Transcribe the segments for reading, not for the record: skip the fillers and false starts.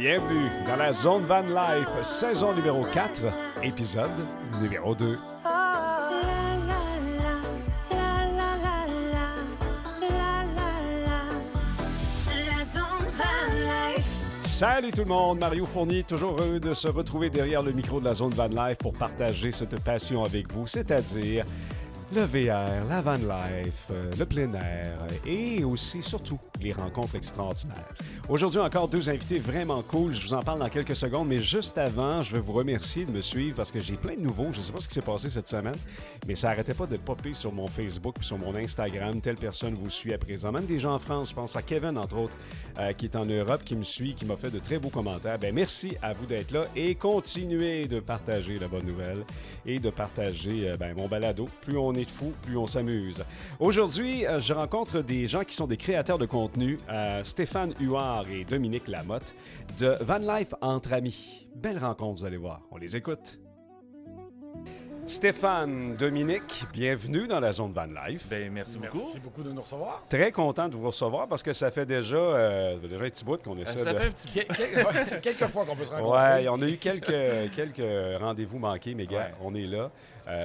Bienvenue dans la Zone Van Life, saison numéro 4, épisode numéro 2. Salut tout le monde, Mario Fournier, toujours heureux de se retrouver derrière le micro de la Zone Van Life pour partager cette passion avec vous, c'est-à-dire le VR, la van life, le plein air et aussi, surtout, les rencontres extraordinaires. Aujourd'hui, encore deux invités vraiment cool. Je vous en parle dans quelques secondes, mais juste avant, je veux vous remercier de me suivre parce que j'ai plein de nouveaux. Je ne sais pas ce qui s'est passé cette semaine, mais ça n'arrêtait pas de popper sur mon Facebook et sur mon Instagram. Telle personne vous suit à présent. Même des gens en France, je pense à Kevin, entre autres, qui est en Europe, qui me suit, qui m'a fait de très beaux commentaires. Bien, merci à vous d'être là et continuez de partager la bonne nouvelle et de partager mon balado. Plus on est de fous, plus on s'amuse. Aujourd'hui, je rencontre des gens qui sont des créateurs de contenu, Stéphane Huard et Dominique Lamotte, de Van Life Entre Amis. Belle rencontre, vous allez voir. On les écoute. Stéphane, Dominique, bienvenue dans la Zone Van Life. Bien, merci beaucoup. Merci beaucoup de nous recevoir. Très content de vous recevoir parce que ça fait déjà un petit bout qu'on essaie ça de... fait un petit Quelques fois qu'on peut se rencontrer. Ouais, on a eu quelques rendez-vous manqués, mais gars, Ouais. on est là.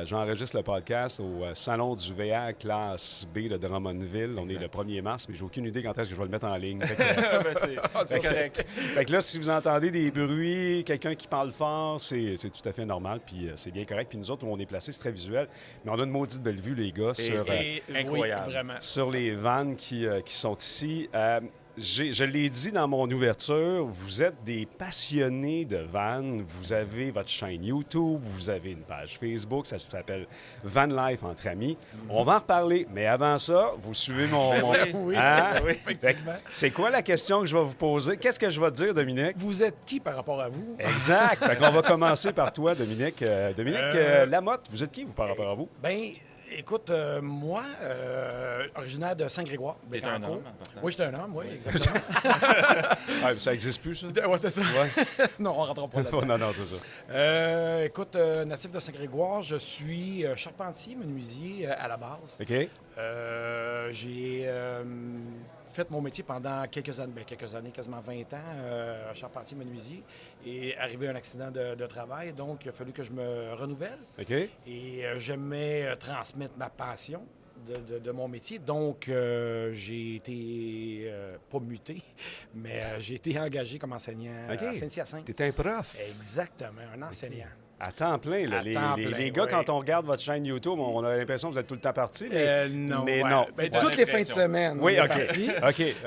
J'enregistre le podcast au Salon du VR classe B de Drummondville. On est le 1er mars, mais j'ai aucune idée quand est-ce que je vais le mettre en ligne. Fait que, c'est correct. fait que là, si vous entendez des bruits, quelqu'un qui parle fort, c'est tout à fait normal, puis c'est bien correct. Puis nous autres, où on est placés, c'est très visuel, mais on a une maudite belle vue, les gars, C'est incroyable. Oui, vraiment. sur les vannes qui sont ici. Je l'ai dit dans mon ouverture, vous êtes des passionnés de vannes. Vous avez votre chaîne YouTube, vous avez une page Facebook, ça s'appelle Van Life Entre Amis. On va en reparler, mais avant ça, vous suivez mon... Oui, Hein? oui, effectivement. C'est quoi la question que je vais vous poser? Qu'est-ce que je vais te dire, Dominique? Vous êtes qui par rapport à vous? Exact. Fait qu'on va commencer par toi, Dominique. Dominique Lamotte, vous êtes qui, vous, par rapport à vous? Ben, écoute, moi, originaire de Saint-Grégoire. T'es un homme, en partant. Oui, j'étais un homme, oui, exactement. Ah, ça n'existe plus, ça? Oui, c'est ça. Ouais. Non, on ne rentrera pas là-dedans. non, c'est ça. Écoute, natif de Saint-Grégoire, je suis charpentier, menuisier à la base. OK. J'ai fait mon métier pendant quelques années, quasiment 20 ans, charpentier, menuisier, et arrivé un accident de travail, donc il a fallu que je me renouvelle. OK. Et j'aimais transmettre ma passion de mon métier. Donc, j'ai été, pas muté, mais j'ai été engagé comme enseignant OK. à Saint-Hyacinthe. T'es un prof. Exactement, un enseignant. À temps plein, là. À temps plein, les gars, oui. quand on regarde votre chaîne YouTube, on a l'impression que vous êtes tout le temps partis. Mais, Non, mais ouais. non. Ben, pas toutes les fins de l'impression. semaine, Oui, on est OK. parti.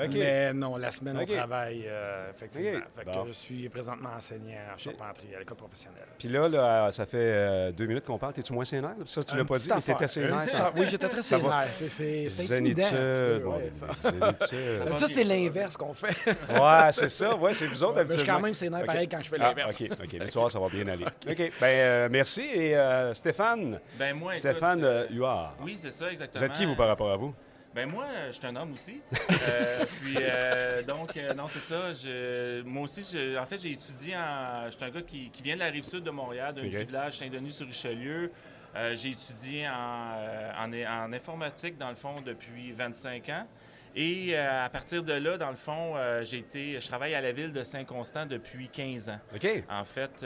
OK. Mais non, la semaine, OK. on travaille, effectivement. OK. Fait que Bon. je suis présentement enseignant en charpenterie à l'école professionnelle. Puis là, ça fait 2 minutes qu'on parle. T'es-tu moins sénère? Là? Ça, tu l'as pas dit, mais t'étais sénère. Oui, j'étais très Ça va. sénère. C'est intimidant. un petit Zénitude. peu, Bon, ouais, ça. zénitude. D'habitude, c'est l'inverse qu'on fait. Ouais, c'est ça. Ouais, c'est vous autres, Mais je suis habituellement. quand même sénère OK. pareil quand je fais Ah, l'inverse. OK. Mais tu vois, ça va bien aller. OK. Merci. Et Stéphane? Ben moi, Stéphane écoute, Huard. oui, c'est ça, exactement. Vous êtes qui, vous, par rapport à vous? Ben moi, je suis un homme aussi. Non, c'est ça. Moi aussi, en fait, j'ai étudié je suis un gars qui vient de la Rive-Sud de Montréal, d'un OK. petit village, Saint-Denis-sur-Richelieu. J'ai étudié en informatique, dans le fond, depuis 25 ans. Et à partir de là, dans le fond, je travaille à la ville de Saint-Constant depuis 15 ans. OK. En fait,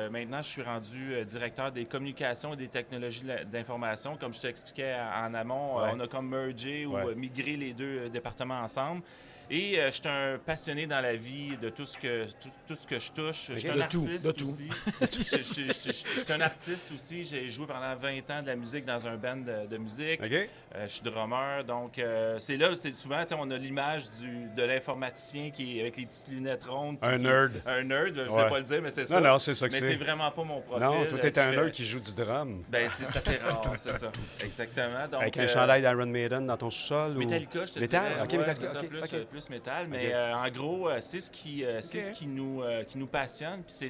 maintenant, je suis rendu directeur des communications et des technologies d'information. Comme je t'expliquais en amont, Ouais. on a comme mergé ou Ouais. migré les deux départements ensemble. Et je suis un passionné dans la vie de tout ce que je touche. Je suis un De artiste tout. aussi. Je suis un artiste aussi. J'ai joué pendant 20 ans de la musique dans un band de musique. OK. Je suis drummer, donc c'est souvent, on a l'image de l'informaticien qui est avec les petites lunettes rondes. Un qui- nerd. Un nerd, je ne Ouais. vais pas le dire, mais c'est ça. Non, c'est ça que Mais c'est. c'est vraiment pas mon profil. Non, toi, t'es un qui nerd fait- qui joue du drum. Ben, c'est assez rare, c'est ça. Exactement. Donc, Avec un chandail d'Iron Maiden dans ton sous-sol? Metallica, je te Métal? dirais. OK, Ouais, Metallica, c'est ça, OK, plus, OK. plus métal. Mais en gros, c'est ce qui nous passionne. Puis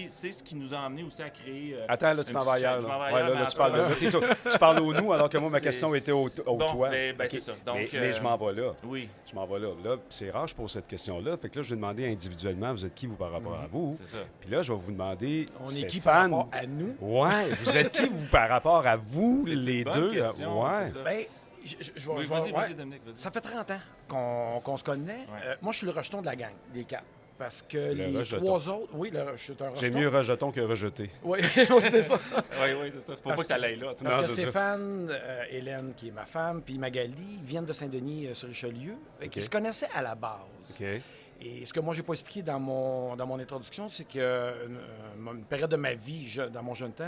c'est ce qui nous a amené aussi à créer... Attends, là, tu une t'en vas petite ailleurs. chaîne. Je Là. m'en vais Ouais, ailleurs, là, mais tu parles en tout cas, tu parles au nous, alors que moi, ma C'est- question était au bon, toi. ben, OK. c'est ça. Donc, mais je m'en vais là. Oui, Je m'en vais là. Là, c'est rare, je pose cette question-là. Fait que là, je vais demander individuellement, vous êtes qui, vous, par rapport à vous? c'est ça. Puis là, je vais vous demander, On est qui par Stéphane, rapport à nous? Ouais, vous êtes qui, vous, par rapport à vous, C'est une les bonne deux? question, Ouais. c'est ça. Ben, je Oui, vais- vas-y, ouais. Dominique, vas-y. Ça fait 30 ans qu'on se connaît. Ouais. Moi, je suis le rejeton de la gang, des quatre. Parce que Le les rejeton. 3 autres... Oui, je suis un rejeton. J'ai mieux rejeton que rejeté. Oui, oui, c'est ça. Oui, c'est ça. Faut pas que ça l'aille là. Parce Non, que c'est ça. Stéphane, Hélène, qui est ma femme, puis Magali, viennent de Saint-Denis sur Richelieu, qui se connaissaient à la base. OK. Et ce que moi, j'ai pas expliqué dans mon introduction, c'est que une période de ma vie, dans mon jeune temps,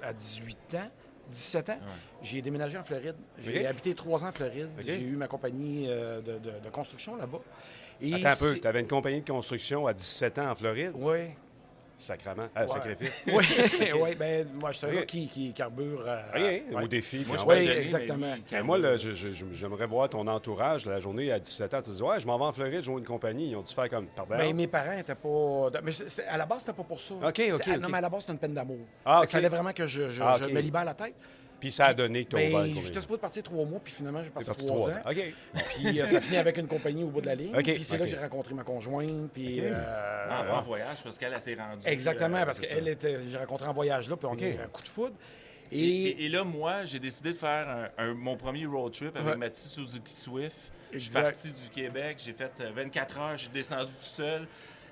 à 18 ans, 17 ans, j'ai déménagé en Floride. J'ai OK. habité 3 ans en Floride. OK. J'ai eu ma compagnie de construction là-bas. Et Attends un peu, c'est- tu avais une compagnie de construction à 17 ans en Floride? Oui. Sacrement. Ouais. Sacrifice. Oui, oui. Ben, moi, je suis un OK. gars qui carbure. OK, ouais. au défi. Moi, je puis suis Oui, pas gêné, exactement. mais lui, Ben, moi, là, j'aimerais voir ton entourage la journée à 17 ans. Tu dis, ouais, je m'en vais en Floride, je joue une compagnie. Ils ont dû faire comme, pardon? Ben, mes parents n'étaient pas. Mais à la base, c'était pas pour ça. OK. Non, mais à la base, c'était une peine d'amour. Ah, Fait OK. qu'il fallait vraiment que je OK. me libère la tête. Puis ça a donné que tu as ouvert une Ben, compagnie. j'étais supposé partir 3 mois, puis finalement, j'ai T'es parti parti 3 3 ans. ans. OK. Puis ça finit avec une compagnie au bout de la ligne. OK, Puis c'est là OK. que j'ai rencontré ma conjointe. Puis, OK. En voyage, parce qu'elle s'est rendue. exactement, parce c'est qu'elle était. J'ai rencontré en voyage là, puis on OK. a eu un coup de foudre. Et là, moi, j'ai décidé de faire mon premier road trip avec Ouais. ma petite Suzuki Swift. Je suis Exact. parti du Québec, j'ai fait 24 heures, j'ai descendu tout seul.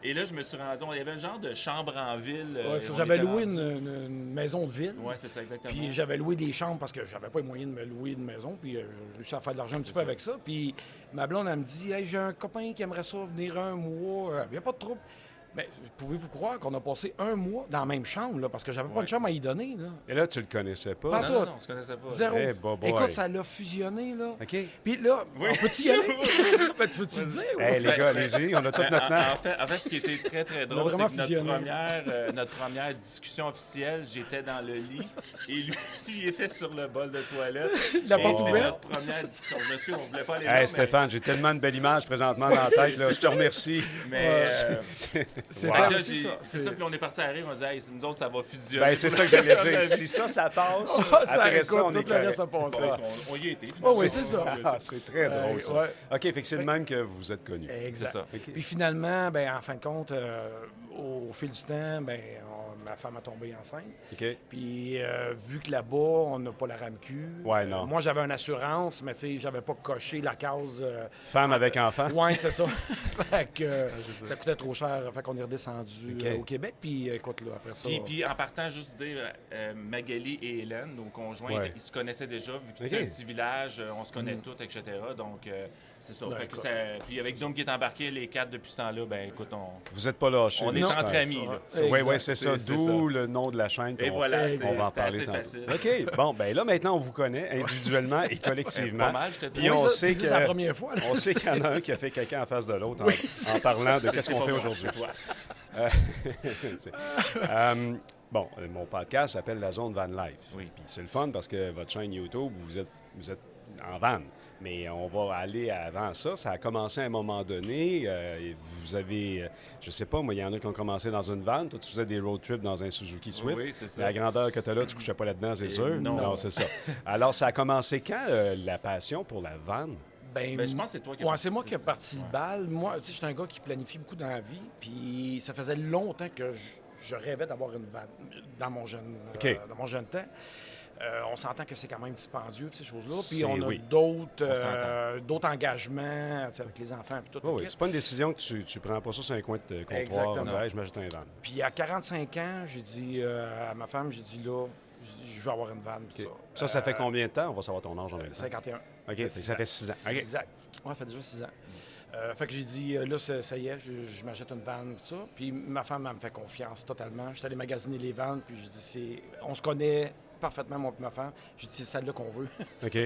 Et là, je me suis rendu, il y avait un genre de chambre en ville. Ouais, j'avais loué une maison de ville. Oui, c'est ça, exactement. Puis j'avais loué des chambres parce que j'avais pas les moyens de me louer une maison. Puis j'ai réussi à faire de l'argent un petit peu avec ça. Puis ma blonde, elle me dit, hey, j'ai un copain qui aimerait ça venir un mois. Il n'y a pas de trouble. Mais pouvez-vous croire qu'on a passé un mois dans la même chambre, là, parce que j'avais pas une chambre à y donner, là. Et là, tu le connaissais pas? Pas Non, tout. non, on se connaissait pas. Zéro. Eh, boy. Écoute, ça l'a fusionné, là. OK. Puis là, Oui. on peut y aller? Ben, tu veux-tu le dire? Hey, les gars, allez-y, on a tout notre temps. En fait, ce qui était très, très On a drôle, vraiment c'est que fusionné. notre première discussion officielle, j'étais dans le lit et lui, il était sur le bol de toilette. La Et porte c'était ouverte. notre première discussion. Je m'excuse, on voulait pas aller là, Hey, Stéphane, j'ai tellement de belles images présentement dans la tête. Là. Je te remercie. mais... C'est Fait clair, que là, c'est j'ai- ça. c'est ça, puis on est parti à rire, on disait, hey, nous autres, ça va fusionner. Ben, c'est ça que j'allais dire. Si ça passe, après ça, on est tout le reste correct. a passé. On y était. Oh, oui, c'est ça. Ah, c'est très drôle, ça. Ouais. OK, fait que c'est le même que vous êtes connus. Exact. C'est ça. OK. Puis finalement, ben, en fin de compte, au fil du temps, ben, ma femme a tombé enceinte. OK. Puis vu que là-bas, on n'a pas la RAMQ. Ouais, non. Moi, j'avais une assurance, mais tu sais, j'avais pas coché la case. Femme avec enfant. Ouais, c'est ça. Fait que ça coûtait trop cher. Fait qu'on est redescendu OK. au Québec. Puis écoute, là, après ça. Puis en partant, juste dire, Magali et Hélène, nos conjoints, Ouais. ils se connaissaient déjà, vu que OK. c'est un petit village, on se connaît tous, etc. Donc, c'est ça. Ben, Fait que écoute. puis avec Doom qui est embarqué, les 4 depuis ce temps-là, ben écoute, Vous n'êtes pas lâchés. on est Non. entre amis. Là. Oui, Exact. c'est ça. C'est D'où le nom de la chaîne. Et qu'on- voilà, c'est- on va en c'était parler assez tantôt. facile. OK. Bon, ben là, maintenant, on vous connaît individuellement et collectivement. Pas mal, je te dis. Puis Oui, on ça, sait puis c'est la que... première fois. là. On sait qu'il y en a un qui a fait quelqu'un en face de l'autre Oui, en parlant de qu'est-ce qu'on pas fait moi, aujourd'hui. c'est toi. C'est- bon, mon podcast s'appelle La Zone Van Life. Oui. Puis c'est le fun parce que votre chaîne YouTube, vous êtes en van. Mais on va aller avant ça. Ça a commencé à un moment donné. Et vous avez, je sais pas, moi, il y en a qui ont commencé dans une van. Toi, tu faisais des road trips dans un Suzuki Swift. Oui, c'est ça. La grandeur que tu as là, tu couchais pas là-dedans, c'est sûr? non. c'est ça. Alors, ça a commencé quand, la passion pour la van? Ben, je pense que c'est toi qui as Ouais, parti c'est moi ça, qui ai ça. parti le Ouais. bal. Moi, tu sais, je suis un gars qui planifie beaucoup dans la vie. Puis ça faisait longtemps que je rêvais d'avoir une vanne dans mon jeune temps. On s'entend que c'est quand même dispendieux, ces choses-là. Puis C'est- on a oui. d'autres engagements tu sais, avec les enfants. Puis tout. Oui, le oui. kit. C'est pas une décision que tu prends pas ça sur un coin de comptoir. Exactement. En disant, hey, je m'achète un van. Puis à 45 ans, j'ai dit à ma femme, j'ai dit là, je veux avoir une vanne. Tout OK. ça. Ça fait combien de temps? On va savoir ton âge en même temps. 51. OK, fait que ça fait 6 ans. OK. Exact. Ouais, ça fait déjà 6 ans. Fait que j'ai dit, là, ça y est, je m'achète une vanne, tout ça. Puis ma femme, elle me fait confiance totalement. Je suis allé magasiner les vannes, puis je dis, on se connaît parfaitement, moi et ma femme. J'ai dit, c'est celle-là qu'on veut. OK.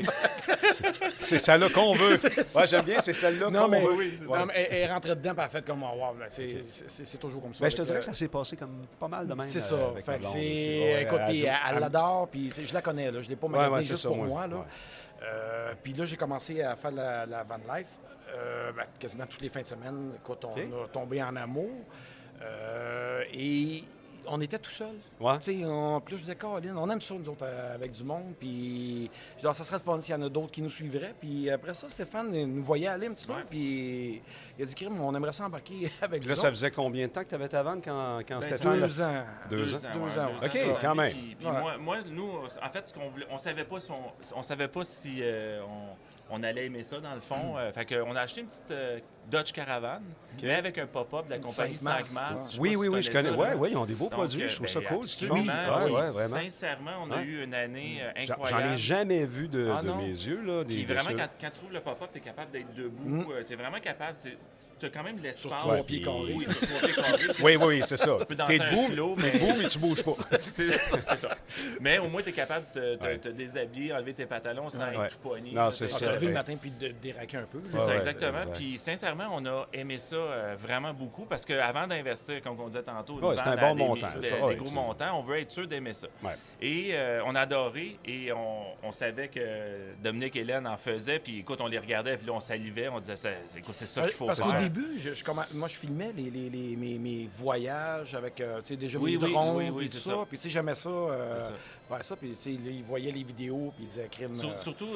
C'est celle-là qu'on veut. Ouais, j'aime bien, c'est celle-là Non, qu'on mais, veut. non, mais elle est rentrée dedans, puis elle a fait comme, oh, wow, là, c'est toujours comme ça. Ben, je te avec, dirais que ça s'est passé comme pas mal de même. c'est ça. avec Fait ma que blonde c'est. aussi. Ouais, Écoute, puis dit- elle l'adore, puis tu sais, je la connais, là. Je ne l'ai pas magasiné ouais, c'est juste ça, pour moi. moi, là. Ouais. Puis là, j'ai commencé à faire la van life quasiment toutes les fins de semaine. Écoute, on a tombé en amour. Et on était tout seuls. Ouais. Tu sais, puis là, je disais, Caroline, on aime ça, nous autres, avec du monde. Puis, je disais, ça serait le fun s'il y en a d'autres qui nous suivraient. Puis après ça, Stéphane nous voyait aller un petit peu. Puis il a dit, Crime, on aimerait s'embarquer avec Puis là, vous ça autres. faisait combien de temps que tu avais ta vanne quand Ben, Stéphane... 2 ans. 2 ans. 2 ans, OK, ça. quand même. Puis Ouais. moi, nous, en fait, ce qu'on voulait, on savait pas si on allait aimer ça, dans le fond. Fait qu'on a acheté une petite Dodge Caravan, mais avec un pop-up de la compagnie 5 Mars. Oui, je connais. Oui, ils ont des beaux Donc, produits. Je trouve ça cool, ce qu'ils font. absolument, oui. Vraiment. Sincèrement, on a eu une année J'en incroyable. ai jamais vu de non. mes yeux. Là, Puis de vraiment, ceux- quand tu trouves le pop-up, tu es capable d'être debout. Tu es vraiment capable. Tu as quand même l'espace. Sur 3 pieds carrés. Oui, sur 3 pieds carrés. Oui, c'est ça. Tu peux danser T'es un debout, slow, t'es debout, mais tu bouges pas. c'est ça. Mais au moins, tu es capable de te déshabiller, enlever tes pantalons sans Ouais. être tout poigné. Non, c'est Tu ça. te lever le ouais. matin puis de déraquer un peu. C'est Ouais, ça, ouais, exactement. exact. Puis sincèrement, on a aimé ça vraiment beaucoup parce qu'avant d'investir, comme on disait tantôt, Ouais, c'est un vendre à bon des- montant, des, ça, des ouais, gros c'est- montants, on veut être sûr d'aimer ça. Ouais. Et on a adoré et on savait que Dominique et Hélène en faisaient. Puis écoute, on les regardait puis là, on salivait. On disait, écoute, c'est ça qu'il faut Parce faire. qu'au début, moi, je filmais mes voyages avec tu sais, déjà Oui, mes oui, drones oui, puis c'est tout ça. ça. Puis tu sais, j'aimais ça. ça. Faire ça. Puis tu sais, là, ils voyaient les vidéos puis ils disaient crime. Surtout,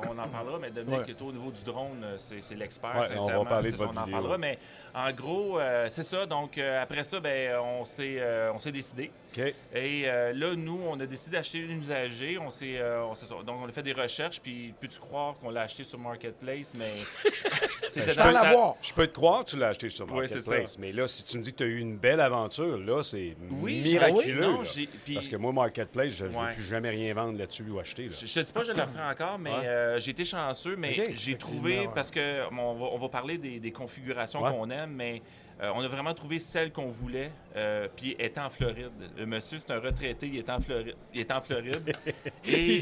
on en parlera, mais Dominique Ouais. est au niveau du drone, c'est l'expert, Ouais, on va sincèrement. parler de C'est ça, votre on en vidéo. parlera, mais en gros, c'est ça. Donc, après ça, on s'est décidé. OK. Et là, nous, on a décidé d'acheter une usagée. Donc, on a fait des recherches, puis peux-tu croire qu'on l'a acheté sur Marketplace, mais c'était Sans dans- l'avoir. Je peux te croire que tu l'as acheté sur Oui, c'est Marketplace, ça. mais là, si tu me dis que tu as eu une belle aventure, là, c'est Oui, miraculeux. non, là. puis- Parce que moi, Marketplace, je ne veux Ouais. plus jamais rien vendre là-dessus ou acheter. Là. Je te dis pas que je le ferai encore, mais Ouais. j'ai été chanceux, mais Ok, j'ai effectivement, trouvé, ouais. parce que on va parler des configurations Ouais. qu'on aime, mais on a vraiment trouvé celle qu'on voulait, puis elle est en Floride. Le monsieur, c'est un retraité, il est en Floride. Et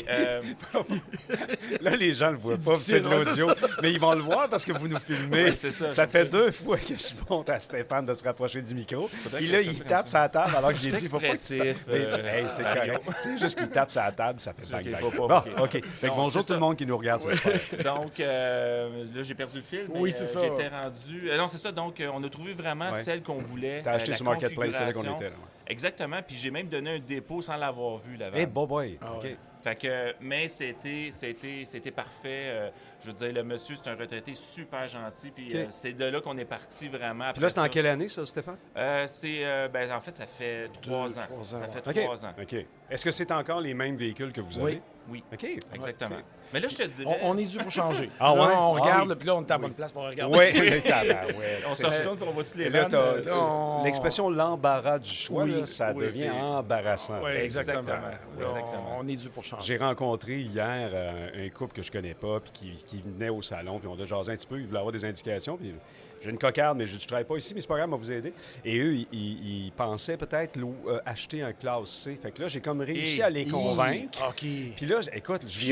Là, les gens ne le voient C'est pas, c'est de difficile, ouais, l'audio, mais ils vont le voir parce que vous nous filmez. Ouais, c'est ça. Ça fait 2 fois que je monte à Stéphane de se rapprocher du micro. Puis là, que je il fasse tape comme sa table alors que j'ai Je dit, il faut pas que tu tapes. expressif, Mais tu- hey, c'est Mario. correct. C'est juste qu'il tape sa table, ça fait bang, Ok, bang. faut pas, Bon, ok. OK. Fait que Donc, bonjour c'est tout ça. le monde qui nous regarde, c'est super. donc, là, j'ai perdu le fil, mais Oui, c'est ça. j'étais rendu... non, c'est ça. Donc, on a trouvé vraiment Ouais. celle qu'on voulait. T'as acheté la sur Marketplace, c'est là qu'on configuration. était. Là, Exactement. Puis j'ai même donné un dépôt sans l'avoir vu, là-bas. hey, boy. Ah OK. ouais. Fait que, mais c'était parfait. Je veux dire, le monsieur, c'est un retraité super gentil. Puis OK. c'est de là qu'on est parti vraiment. Puis là, c'est en quelle année, ça, Stéphane? En fait, ça fait 3 ans. 3 ans, Ça fait OK. 3 ans. OK. Est-ce que c'est encore les mêmes véhicules que vous avez? Oui. Oui, OK. exactement. OK. Mais là, je te dirais... On est dû pour changer. Ah Là, ouais? on Ah regarde, oui. puis là, on est à la bonne place pour regarder. Oui, mais tabarouette. On se C'est- retourne pour on voit toutes les Et là, vannes. t'as- on- l'expression l'embarras du choix, Oui, là, ça oui, devient c'est- embarrassant. Oui, exactement. Exactement. On est dû pour changer. J'ai rencontré hier un couple que je connais pas, puis qui venait au salon, puis on a jasé un petit peu, ils voulaient avoir des indications, puis j'ai une cocarde, mais je travaille pas ici, mais c'est pas grave, on va vous aider. Et eux, ils pensaient peut-être acheter un classe C. Fait que là, j'ai comme réussi à les convaincre. OK. Puis là, écoute, je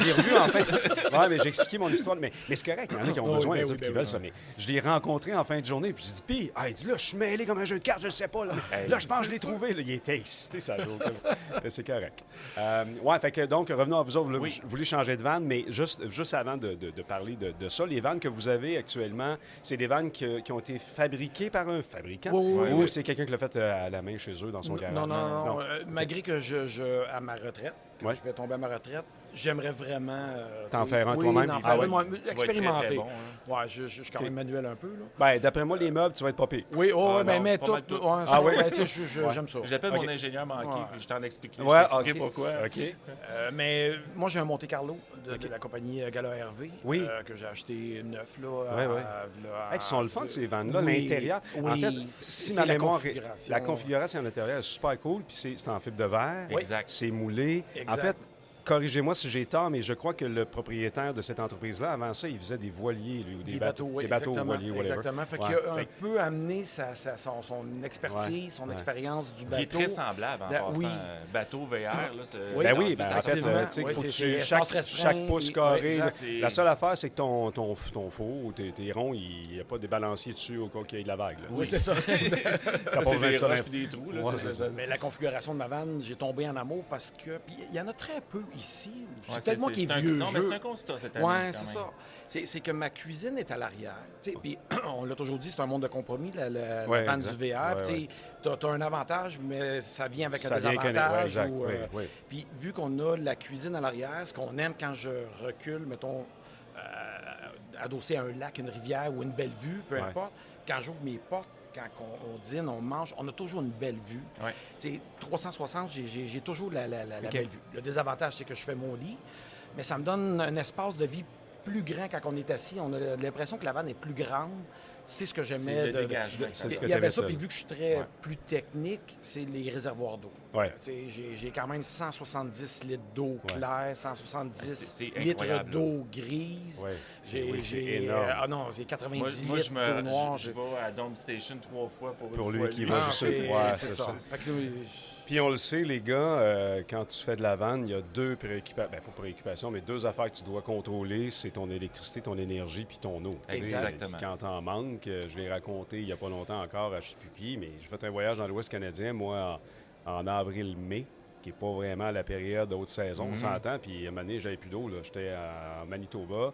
l'ai revu en fait. Ouais, mais j'ai expliqué mon histoire. Mais c'est correct, il y en a qui ont Oui, besoin, ben les oui, autres qui ben veulent oui, ça. Mais je l'ai rencontré en fin de journée, puis j'ai dit, puis, il dit, là, je suis mêlé comme un jeu de cartes, je ne sais pas. Là, là je pense que je l'ai trouvé. Là, il était excité, ça. C'est correct. Ouais, fait que donc, revenons à vous autres. Oui. Vous voulez changer de van, mais juste avant de parler de ça, les vannes que vous avez actuellement, c'est des vannes qui ont été fabriquées par un fabricant Oui, ou oui. c'est quelqu'un qui l'a fait à la main chez eux dans son garage? Non. Malgré que à ma retraite, quand Ouais. je vais tomber à ma retraite, j'aimerais vraiment... T'en tu sais, faire un oui, toi-même, d'en puis- faire ah ouais. un moi- Tu vas être très, expérimenter. très bon, hein. Ouais, je suis quand même manuel un peu, là. Ben, d'après moi, les meubles, tu vas être pas pire. Oui, Ah, mais non, pas tout... mal tout. ouais, Ah oui? ben, tu sais, j'aime ça. J'appelle Ok. mon ingénieur manqué, Ouais. puis je t'en explique. Ouais, je t'expliquerai OK. pourquoi. OK. Mais moi, j'ai un Monte Carlo de la compagnie Gala RV Oui. que j'ai acheté neuf, là. Ouais. Hey, qui sont le fun, ces vannes-là. Oui, L'intérieur. oui, En fait, si ma la mémoire. configuration. La configuration à l'intérieur est super cool, puis c'est en fibre de verre. Oui. Exact. C'est moulé. Exact. En fait, corrigez-moi si j'ai tort, mais je crois que le propriétaire de cette entreprise-là, avant ça, il faisait des voiliers, lui, ou des bateaux. oui, Des bateaux exactement, voiliers, whatever. exactement. Fait Ouais. qu'il a un Fait que- peu amené son expertise, Ouais, son ouais. expérience du Qui bateau. est très semblable en passant. Oui. Bateau VR, là. Oui, Ben non, oui, c'est ben en fait, effectivement. tu sais, Oui, faut que c'est tu, espace chaque restreint, pouce et- carré, oui, là, exact. la seule affaire, c'est que ton four ou tes ronds, il n'y a pas des balanciers dessus au cas qu'il y ait de la vague. Là. Oui, c'est ça. T'as pas C'est besoin de des ça. roches puis des trous, là. Ouais, c'est c'est ça. ça. Mais la configuration de ma vanne, j'ai tombé en amour parce que... Puis il y en a très peu ici. Ouais, C'est peut-être moi qui ai vieux Non, mais jeu. c'est un constat cette année. Oui, quand c'est même. ça. C'est que ma cuisine est à l'arrière. Tu sais, puis on l'a toujours dit, c'est un monde de compromis, la Ouais, vanne exact. du VR. Ouais, Tu as un avantage, mais ça vient avec Ça un vient connaître, désavantage. ouais, exact, ou, oui, oui. Puis vu qu'on a la cuisine à l'arrière, ce qu'on aime quand je recule, mettons, adossé à un lac, une rivière ou une belle vue, peu Ouais. importe, quand j'ouvre mes portes, quand on dîne, on mange, on a toujours une belle vue. Ouais. Tu sais, 360, j'ai toujours la OK. belle vue. Le désavantage, c'est que je fais mon lit, mais ça me donne un espace de vie plus grand quand on est assis. On a l'impression que la vanne est plus grande. C'est ce que j'aimais. C'est le dégagement. c'est ce que Il y avait t'aimais ça, ça, puis là. vu que je suis très Ouais. plus technique, c'est les réservoirs d'eau. Ouais. Tu sais, j'ai quand même 170 litres d'eau Ouais. claire, 170 C'est litres incroyable, d'eau grise. Ouais. J'ai, Oui, c'est j'ai, énorme. ah non, c'est 90 Moi, litres d'eau noire. je vais à Dome Station 3 fois pour Pour une lui fois qui lui. va Ah, juste c'est, ouais, c'est c'est ça. ça. Fait que, Puis on le sait, les gars, quand tu fais de la vanne, il y a deux préoccupations, pas préoccupations, mais deux affaires que tu dois contrôler, c'est ton électricité, ton énergie, puis ton eau. Tu sais, Exactement. puis quand t'en manques, je l'ai raconté il n'y a pas longtemps encore à je sais plus qui, mais j'ai fait un voyage dans l'Ouest canadien, moi, en avril-mai, qui n'est pas vraiment la période haute saison, on s'entend, puis à un moment donné, j'avais plus d'eau, là. J'étais à Manitoba.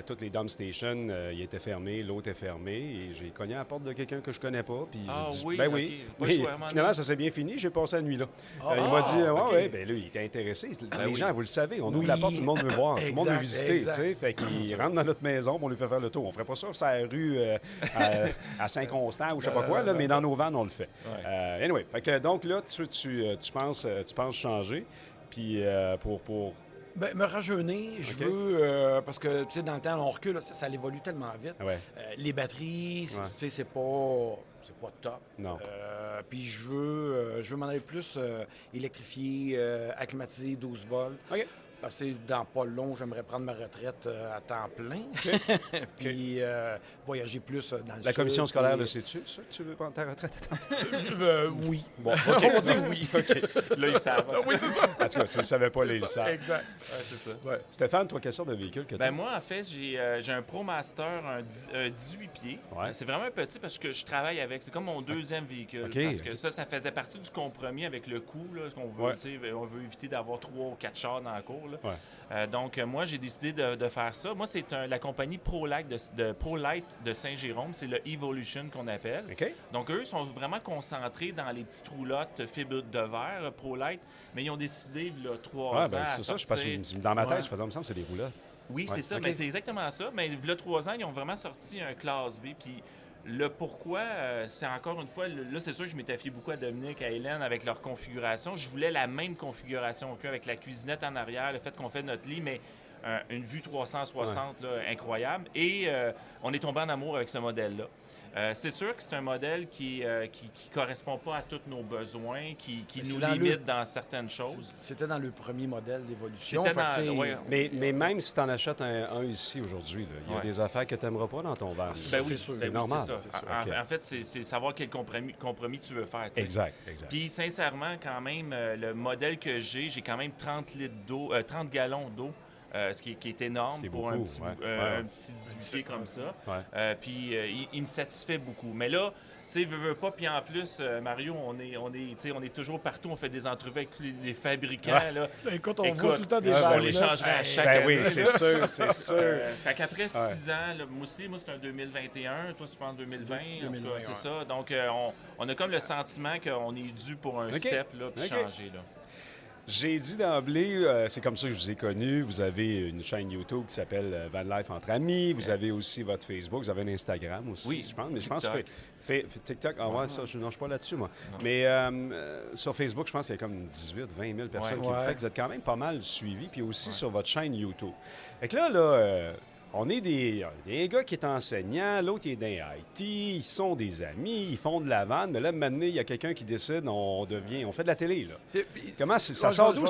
Toutes les dump stations, ils étaient fermés, l'eau était fermée, et j'ai cogné à la porte de quelqu'un que je connais pas, puis Ah j'ai dit, oui, ben ok, oui. pas Mais le choix, à un moment finalement, donné. ça s'est bien fini, j'ai passé la nuit là. Ah, Il m'a dit, ouais, ok. ouais, ben là, il était intéressé. Les oui. gens, vous le savez, on ouvre Oui. la porte, tout le monde veut voir, tout le monde veut Exact, visiter, tu exact. sais. Fait qu'il rentre dans notre maison, puis on lui fait faire le tour. On ferait pas ça sur la rue à Saint-Constant ou je sais pas quoi, là, mais dans nos vannes, on le fait. Ouais. Anyway, fait que, donc là, tu penses changer, puis pour... Ben, me rajeunir, je OK. veux, parce que, tu sais, dans le temps, on recule, ça évolue tellement vite. Ouais. Les batteries, Ouais. tu sais, c'est pas top. Non. Puis je veux m'en aller plus électrifier, acclimatiser 12 volts. OK. Parce que dans pas long, j'aimerais prendre ma retraite à temps plein. Puis voyager plus dans le La sud, commission scolaire, puis- le sais-tu, ça, que tu veux prendre ta retraite? Oui. Bon, On va dire oui. Là, ils savent. Oui, c'est ça. En tout cas, tu ne le savais pas, les C'est ça, savent. exact. Ouais, c'est ça. Ouais. Stéphane, toi, quelle sorte de véhicule que tu Ben moi, en fait, j'ai un ProMaster, un 18 pieds. Ouais. C'est vraiment un petit parce que je travaille avec. C'est comme mon deuxième véhicule. OK, Parce que OK. ça faisait partie du compromis avec le coût. Là, parce qu'on veut, Ouais. tu sais, on veut éviter d'avoir 3 ou 4 chars dans la cour. Là. Ouais. Donc, moi, j'ai décidé de faire ça. Moi, c'est la compagnie ProLight de Saint-Jérôme. C'est le Evolution qu'on appelle. OK. Donc, eux sont vraiment concentrés dans les petites roulottes fibre de verre, ProLight, mais ils ont décidé, il y a 3 Ouais, ans, ben, à c'est ça, je passe sortir- dans ma tête, Ouais. je faisais, il me semble, c'est des roulettes. Oui, Ouais, c'est ça. ok. Ben, c'est exactement ça. Mais il y a 3 ans, ils ont vraiment sorti un Classe B. Puis le pourquoi, c'est encore une fois, là, c'est sûr que je m'étais fié beaucoup à Dominique, à Hélène avec leur configuration. Je voulais la même configuration qu'eux, avec la cuisinette en arrière, le fait qu'on fait notre lit, mais une vue 360 là, incroyable. Et on est tombé en amour avec ce modèle-là. C'est sûr que c'est un modèle qui correspond pas à tous nos besoins, qui Mais nous c'est dans limite dans certaines choses. C'était dans le premier modèle d'évolution. C'était Fait que, dans- tu sais, ouais. Mais même si tu en achètes un ici aujourd'hui, là, il y a Ouais. des affaires que tu n'aimeras pas dans ton van. Ça, Ben c'est oui, sûr. ben C'est oui, normal. c'est ça. C'est sûr. OK. En fait, c'est savoir quel compromis tu veux faire. tu sais. Exact, exact. Puis sincèrement, quand même, le modèle que j'ai quand même 30 litres d'eau, 30 gallons d'eau, ce qui est énorme Ce qui est pour beaucoup, un petit, ouais. un petit 18 pieds comme ça. Ouais. Puis il me satisfait beaucoup. Mais là, tu sais, veux pas. Puis en plus, Mario, on est toujours partout. On fait des entrevues avec tous les fabricants. Ouais. Là. Écoute, on Écoute, voit tout le temps des on gens. les changerait à chaque Ben année. oui, c'est sûr, c'est sûr. Fait qu'après 6 ans, là, moi c'est un 2021, toi c'est pas en 2020, en tout 2020, cas, c'est ça. Donc on a comme le sentiment qu'on est dû pour un OK. step, là, puis OK. changer, là. J'ai dit d'emblée, c'est comme ça que je vous ai connu. Vous avez une chaîne YouTube qui s'appelle Van Life entre amis. Vous avez aussi votre Facebook. Vous avez un Instagram aussi, Oui, je pense. Mais je pense TikTok. que TikTok, ah ouais, ça, je ne suis pas là-dessus, moi. Non. Mais sur Facebook, je pense qu'il y a comme 18, 20 000 personnes qui le Ouais. font. Vous êtes quand même pas mal suivis. Puis aussi sur votre chaîne YouTube. Fait que là, on est des gars qui est enseignant, l'autre il est dans IT, ils sont des amis, ils font de la vanne, mais là, maintenant, il y a quelqu'un qui décide, on fait de la télé, là. Comment ça sort d'où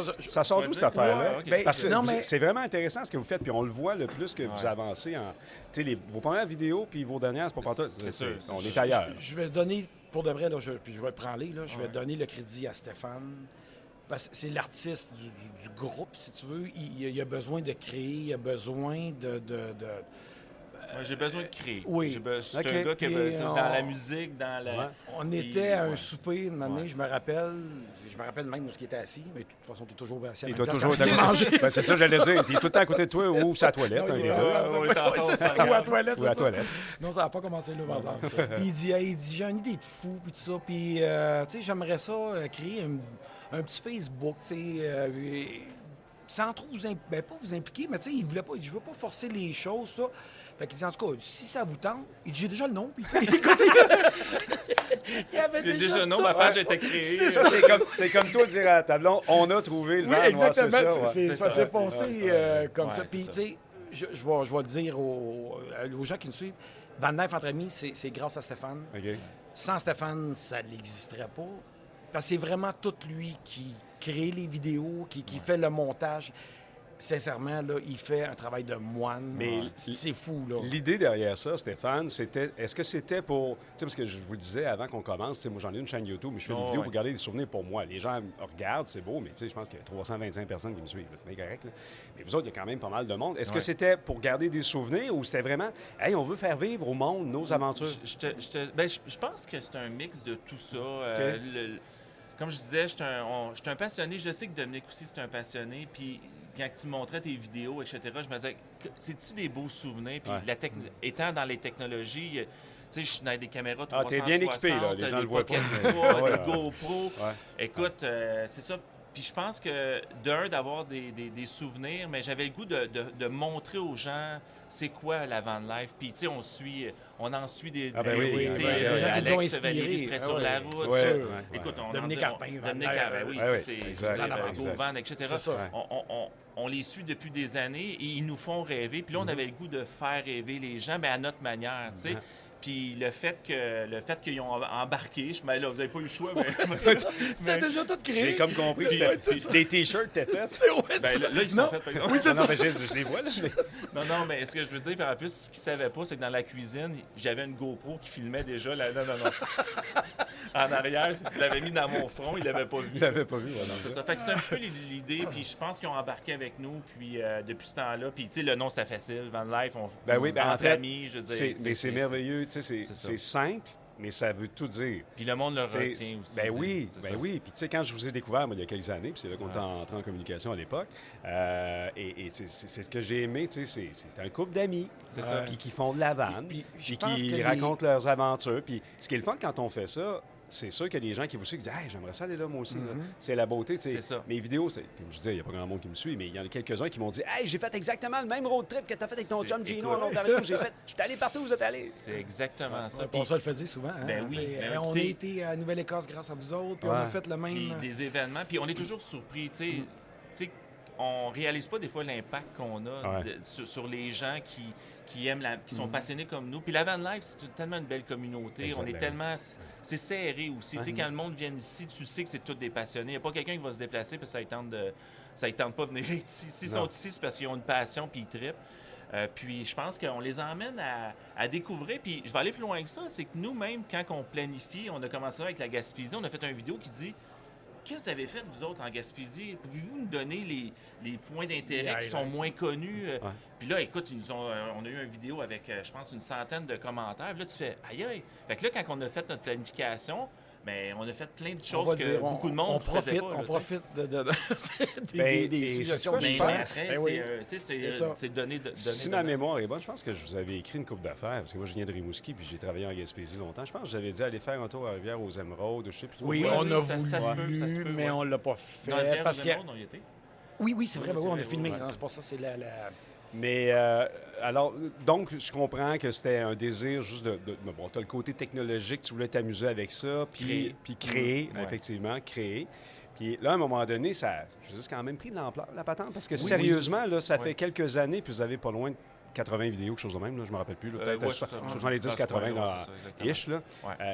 cette affaire-là? Ouais, ok. Ben, Parce que non, mais c'est vraiment intéressant ce que vous faites, puis on le voit le plus que vous Ouais. avancez en. Tu sais, vos premières vidéos puis vos dernières, c'est pas partout. C'est sûr. On est ailleurs. je vais donner, pour de vrai, là, puis je vais prendre les, là, je vais donner le crédit à Stéphane. Parce que c'est l'artiste du groupe, si tu veux. Il a besoin de créer, il a besoin de Ouais, j'ai besoin de créer. Oui. Je suis OK. un gars qui Et dans la musique, dans la... Ouais. On Puis, était à un ouais. souper une année, Ouais. je me rappelle même où ce qui était assis, mais de toute façon, tu es toujours assis à la Il même doit place toujours quand tu viens manger. Ben, c'est ça, j'allais dire. Il est tout le temps à côté de toi ou sa toilette, Non, un il des est deux. à- Ouais, ouais, Ouais, c'est ça, ou à la toilette, Ou à la c'est ça. toilette. Non, ça n'a pas commencé là, par exemple. Puis il dit, j'ai une idée de fou, puis tout ça. Puis, tu sais, j'aimerais ça créer un petit Facebook, tu sais, sans trop pas vous impliquer, mais tu sais, il voulait pas, il dit, je veux pas forcer les choses, ça. Fait qu'il dit, en tout cas, si ça vous tente, il dit, j'ai déjà le nom, puis tu sais, écoute, il y avait J'ai déjà le nom, tout. ma page a été créée. C'est Ça, c'est comme toi dire à la tablon, on a trouvé le Oui, van. exactement. Ouais, c'est ça, ouais. Ça ça, s'est c'est- passé ouais, comme ouais, ça. c'est Puis, ça. tu sais, je vais le dire aux gens qui nous suivent. Van Life entre amis, c'est grâce à Stéphane. OK. Sans Stéphane, ça n'existerait pas. Parce que c'est vraiment tout lui qui crée les vidéos, qui fait le montage. Sincèrement, là, il fait un travail de moine. Mais C'est fou, là. L'idée derrière ça, Stéphane, est-ce que c'était pour... Tu sais, parce que je vous le disais avant qu'on commence, tu sais, moi, j'en ai une chaîne YouTube, mais je fais des vidéos pour garder des souvenirs pour moi. Les gens regardent, c'est beau, mais tu sais, je pense qu'il y a 325 personnes qui me suivent. C'est bien correct, là. Mais vous autres, il y a quand même pas mal de monde. Est-ce que c'était pour garder des souvenirs ou c'était vraiment, hey, on veut faire vivre au monde nos aventures? Je pense que c'est un mix de tout ça. Comme je disais, je suis un passionné. Je sais que Dominique aussi, c'est un passionné. Puis quand tu montrais tes vidéos, etc., je me disais, c'est-tu des beaux souvenirs? Puis étant dans les technologies, tu sais, je suis dans des caméras 360, t'es bien équipé, là. Les gens le voient pas. Des GoPro. Écoute, c'est ça. Puis je pense que, d'avoir des souvenirs, mais j'avais le goût de montrer aux gens c'est quoi la van life. Puis, tu sais, on en suit des... des gens qui nous ont inspirés. Près sur la route. Écoute, Dominique Carpin. Dominique Carpin, oui, c'est Van, etc. C'est ça. On les suit depuis des années et ils nous font rêver. Puis là, on avait le goût de faire rêver les gens, mais à notre manière, tu sais. Puis le fait qu'ils ont embarqué, là, vous n'avez pas eu le choix, mais... C'était déjà tout créé. J'ai comme compris que des T-shirts t'es fait. Là, ils sont faits, par exemple. Oui, c'est ça. Je les vois, là. Non, mais ce que je veux dire, puis en plus, ce qu'ils ne savaient pas, c'est que dans la cuisine, j'avais une GoPro qui filmait déjà la... Non. En arrière, je l'avais mis dans mon front, il l'avait pas vu. Il l'avait pas vu, voilà. C'est ça. Fait que c'est un petit peu l'idée, puis je pense qu'ils ont embarqué avec nous, puis depuis ce temps-là, puis tu sais, le nom, c'était facile, Van Life, en fait, amis, je veux dire. Mais c'est merveilleux, tu sais, c'est simple, mais ça veut tout dire. Puis le monde le retient aussi. Oui. Puis tu sais, quand je vous ai découvert, moi, il y a quelques années, puis c'est là qu'on était entré en communication à l'époque, et c'est ce que j'ai aimé, tu sais, c'est un couple d'amis qui font de la vanne, puis qui racontent leurs aventures. Puis ce qui est le fun quand on fait ça, c'est sûr qu'il y a des gens qui vous suivent et qui disent « Hey, j'aimerais ça aller là, moi aussi. C'est la beauté. » C'est ça. Mes vidéos, comme je disais, il n'y a pas grand monde qui me suit, mais il y en a quelques-uns qui m'ont dit « Hey, j'ai fait exactement le même road trip que tu as fait avec ton chum Gino en Ontario. Je suis allé partout où vous êtes allé. » C'est exactement ça. On se le fait dire souvent. Hein? Ben oui. On a été à Nouvelle-Écosse grâce à vous autres, puis on a fait le même... Puis des événements, puis on est toujours surpris, tu sais, on réalise pas des fois l'impact qu'on a sur les gens qui aiment qui sont passionnés comme nous. Puis la van life, c'est tellement une belle communauté. Exactement. On est tellement... C'est serré aussi. Tu sais, quand le monde vient ici, tu sais que c'est tous des passionnés. Il n'y a pas quelqu'un qui va se déplacer parce que ça ne tente pas de venir ici. S'ils sont ici, c'est parce qu'ils ont une passion puis ils trippent. Puis je pense qu'on les emmène à découvrir. Puis je vais aller plus loin que ça. C'est que nous-mêmes, quand on planifie, on a commencé avec la Gaspésie, on a fait une vidéo qui dit... Qu'est-ce que vous avez fait, vous autres, en Gaspésie? Pouvez-vous nous donner les points d'intérêt qui sont moins connus? Puis là, écoute, on a eu une vidéo avec, je pense, une centaine de commentaires. Puis là, tu fais « Aïe, aïe! » Fait que là, quand on a fait notre planification, bien, on a fait plein de choses que beaucoup de monde ne faisait pas. On profite des suggestions des gens. C'est donner Si ma mémoire est bonne, je pense que je vous avais écrit une coupe d'affaires, parce que moi, je viens de Rimouski, puis j'ai travaillé en Gaspésie longtemps. Je pense que j'avais dit aller faire un tour à Rivière aux Émeraudes, je sais plus trop. Oui, on a voulu, mais on l'a pas fait. Parce que... Oui, c'est vrai, on a filmé. C'est pas ça, c'est la... Mais alors, donc, je comprends que c'était un désir juste bon, tu as le côté technologique, tu voulais t'amuser avec ça, puis créer, effectivement, créer. Puis là, à un moment donné, je veux dire, c'est quand même pris de l'ampleur, la patente, parce que sérieusement, là, ça fait quelques années, puis vous avez pas loin de 80 vidéos, quelque chose de même, là, je me rappelle plus, peut-être 70, 80, ish, là.